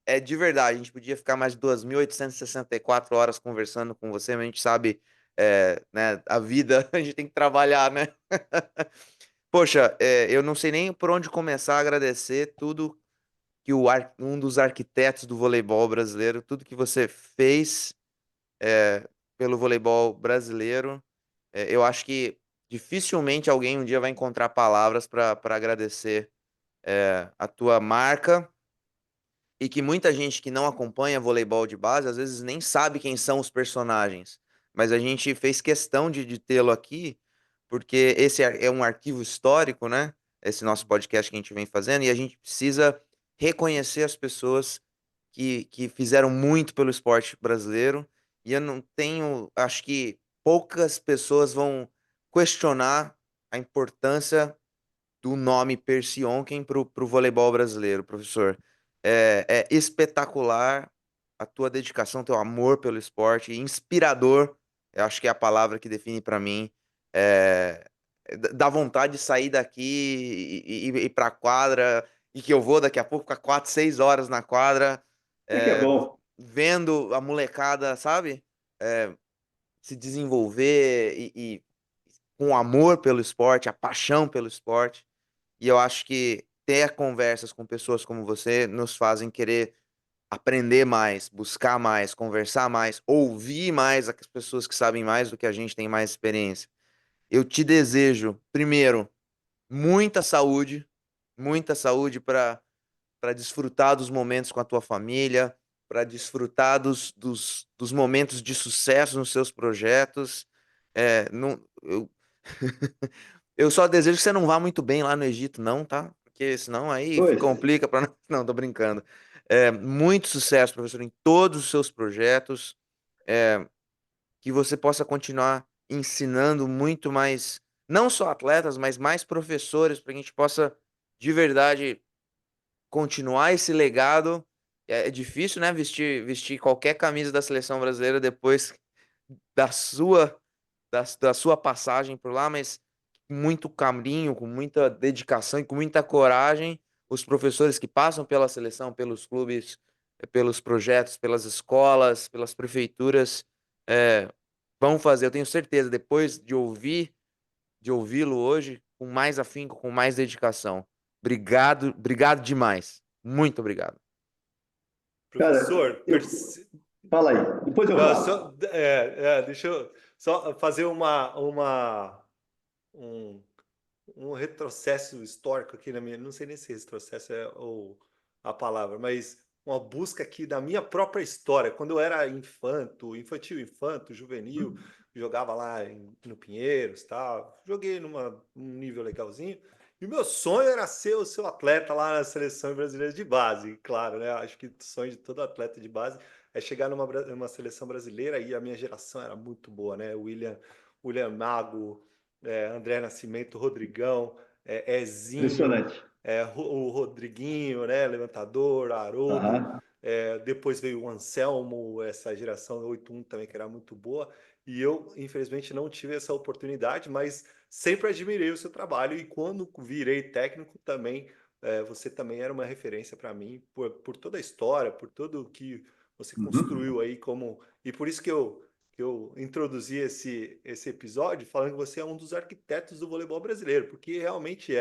é de verdade, a gente podia ficar mais 2.864 horas conversando com você, mas a gente sabe, né, a vida, a gente tem que trabalhar, né? Poxa, eu não sei nem por onde começar a agradecer tudo que um dos arquitetos do voleibol brasileiro, tudo que você fez pelo voleibol brasileiro. Eu acho que dificilmente alguém um dia vai encontrar palavras para agradecer a tua marca e que muita gente que não acompanha voleibol de base às vezes nem sabe quem são os personagens. Mas a gente fez questão de tê-lo aqui, porque esse é um arquivo histórico, né? Esse nosso podcast que a gente vem fazendo, e a gente precisa reconhecer as pessoas que fizeram muito pelo esporte brasileiro. E eu não tenho, acho que poucas pessoas vão questionar a importância do nome Percy Onken para o voleibol brasileiro, professor. É espetacular a tua dedicação, teu amor pelo esporte, inspirador, eu acho que é a palavra que define para mim. É, dá vontade de sair daqui e ir para a quadra, e que eu vou daqui a pouco ficar 4, 6 horas na quadra, É que é é, bom. vendo a molecada, sabe? É, se desenvolver e com amor pelo esporte, a paixão pelo esporte. E eu acho que ter conversas com pessoas como você nos fazem querer aprender mais, buscar mais, conversar mais, ouvir mais as pessoas que sabem mais do que a gente tem mais experiência. Eu te desejo, primeiro, muita saúde para desfrutar dos momentos com a tua família, para desfrutar dos momentos de sucesso nos seus projetos. Não, eu só desejo que você não vá muito bem lá no Egito, não, tá? Porque senão aí Pois, complica para nós. Não, tô brincando. Muito sucesso, professor, em todos os seus projetos. Que você possa continuar ensinando muito mais, não só atletas, mas mais professores, para que a gente possa, de verdade, continuar esse legado. É difícil, né, vestir qualquer camisa da seleção brasileira depois da sua, da sua passagem por lá, mas com muito carinho, com muita dedicação e com muita coragem, os professores que passam pela seleção, pelos clubes, pelos projetos, pelas escolas, pelas prefeituras, é, vão fazer, eu tenho certeza, depois de ouvi-lo hoje, com mais afinco, com mais dedicação. Obrigado, obrigado demais. Muito obrigado. cara, Professor, fala aí, depois eu não, falo. deixa eu só fazer um, um retrocesso histórico aqui na minha. Não sei nem se retrocesso é a palavra, mas uma busca aqui da minha própria história. Quando eu era infanto, juvenil, jogava lá no Pinheiros, tal. Joguei num nível legalzinho. E o meu sonho era ser o seu atleta lá na seleção brasileira de base, claro, né? Acho que o sonho de todo atleta de base é chegar numa seleção brasileira e a minha geração era muito boa, né? William Mago, André Nascimento, Rodrigão, Ezinho, Impressionante. o Rodriguinho, né, levantador, Haroldo, Aham. depois veio o Anselmo, essa geração 81 também que era muito boa, e eu infelizmente não tive essa oportunidade, mas sempre admirei o seu trabalho e quando virei técnico também, você também era uma referência para mim por toda a história, por tudo que você Uhum. construiu aí como e por isso que eu introduzi esse episódio falando que você é um dos arquitetos do voleibol brasileiro, porque realmente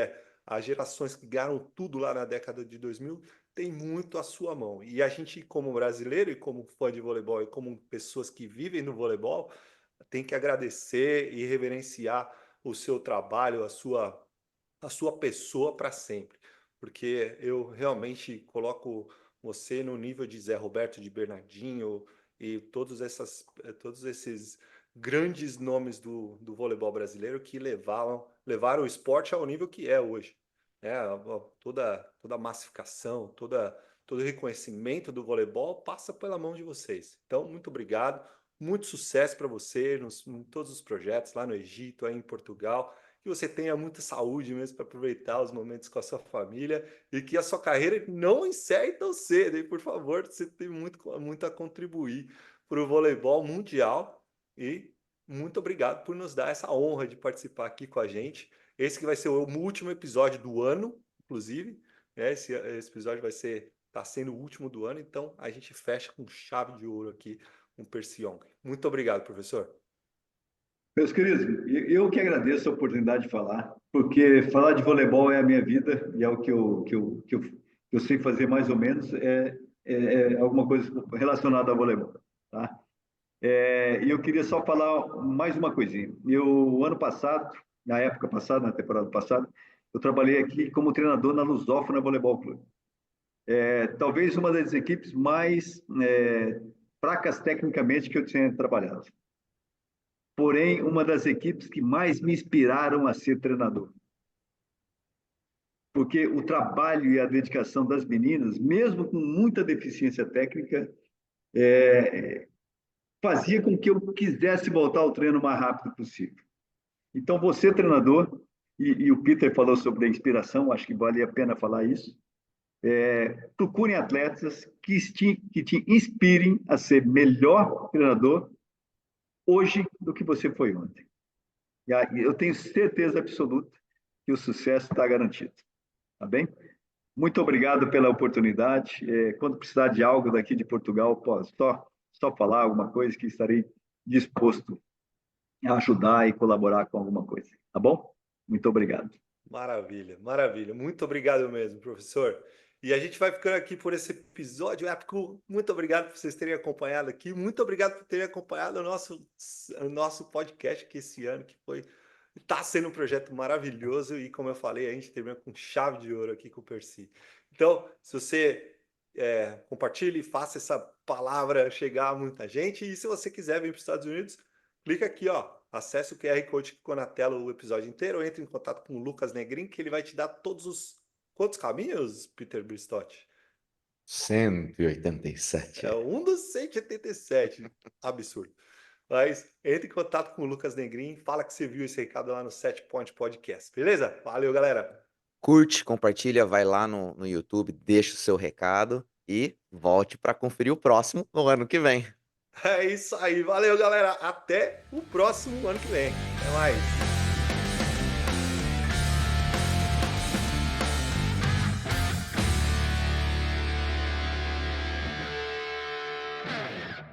as gerações que ganharam tudo lá na década de 2000 tem muito à sua mão. E a gente, como brasileiro e como fã de voleibol e como pessoas que vivem no voleibol, tem que agradecer e reverenciar o seu trabalho, a sua pessoa para sempre. Porque eu realmente coloco você no nível de Zé Roberto, de Bernardinho e todos esses grandes nomes do voleibol brasileiro que levaram o esporte ao nível que é hoje. Toda a massificação, todo o reconhecimento do voleibol passa pela mão de vocês. Então, muito obrigado. muito sucesso para você em todos os projetos lá no Egito, aí em Portugal. Que você tenha muita saúde mesmo para aproveitar os momentos com a sua família e que a sua carreira não encerre tão cedo, hein? Por favor, você tem muito a contribuir para o voleibol mundial e muito obrigado por nos dar essa honra de participar aqui com a gente. Esse que vai ser o último episódio do ano, inclusive, né? Esse episódio está sendo o último do ano, então a gente fecha com chave de ouro aqui com o Percy Young. Muito obrigado, professor. Meus queridos, eu que agradeço a oportunidade de falar, porque falar de voleibol é a minha vida e é o que eu sei fazer mais ou menos, é alguma coisa relacionada ao voleibol, tá? E eu queria só falar mais uma coisinha. Ano passado, na época passada, na temporada passada, eu trabalhei aqui como treinador na Lusófona Voleibol Clube. Talvez uma das equipes mais fracas tecnicamente que eu tinha trabalhado. Porém, uma das equipes que mais me inspiraram a ser treinador. Porque o trabalho e a dedicação das meninas, mesmo com muita deficiência técnica, fazia com que eu quisesse voltar ao treino o mais rápido possível. Então, você, treinador, e o Peter falou sobre a inspiração, acho que vale a pena falar isso, procurem atletas que te inspirem a ser melhor treinador hoje do que você foi ontem. E eu tenho certeza absoluta que o sucesso está garantido. Tá bem? Muito obrigado pela oportunidade. Quando precisar de algo daqui de Portugal, posso só falar alguma coisa que estarei disposto a ajudar e colaborar com alguma coisa. Tá bom? Muito obrigado. Maravilha, maravilha. Muito obrigado mesmo, professor. E a gente vai ficando aqui por esse episódio épico. Muito obrigado por vocês terem acompanhado aqui. Muito obrigado por terem acompanhado o nosso podcast aqui esse ano, que está sendo um projeto maravilhoso. E como eu falei, a gente termina com chave de ouro aqui com o Percy. Então, se você compartilhe, faça essa palavra chegar a muita gente. E se você quiser vir para os Estados Unidos, clica aqui, ó. Acesse o QR Code que ficou na tela o episódio inteiro, ou entre em contato com o Lucas Negrin, que ele vai te dar todos os... Quantos caminhos, Peter Bristotti? 187. É um dos 187. Absurdo. Mas entre em contato com o Lucas Negrin, fala que você viu esse recado lá no Set Point Podcast. Beleza? Valeu, galera. Curte, compartilha, vai lá no YouTube, deixa o seu recado e volte para conferir o próximo no ano que vem. É isso aí. Valeu, galera. Até o próximo ano que vem. Até mais.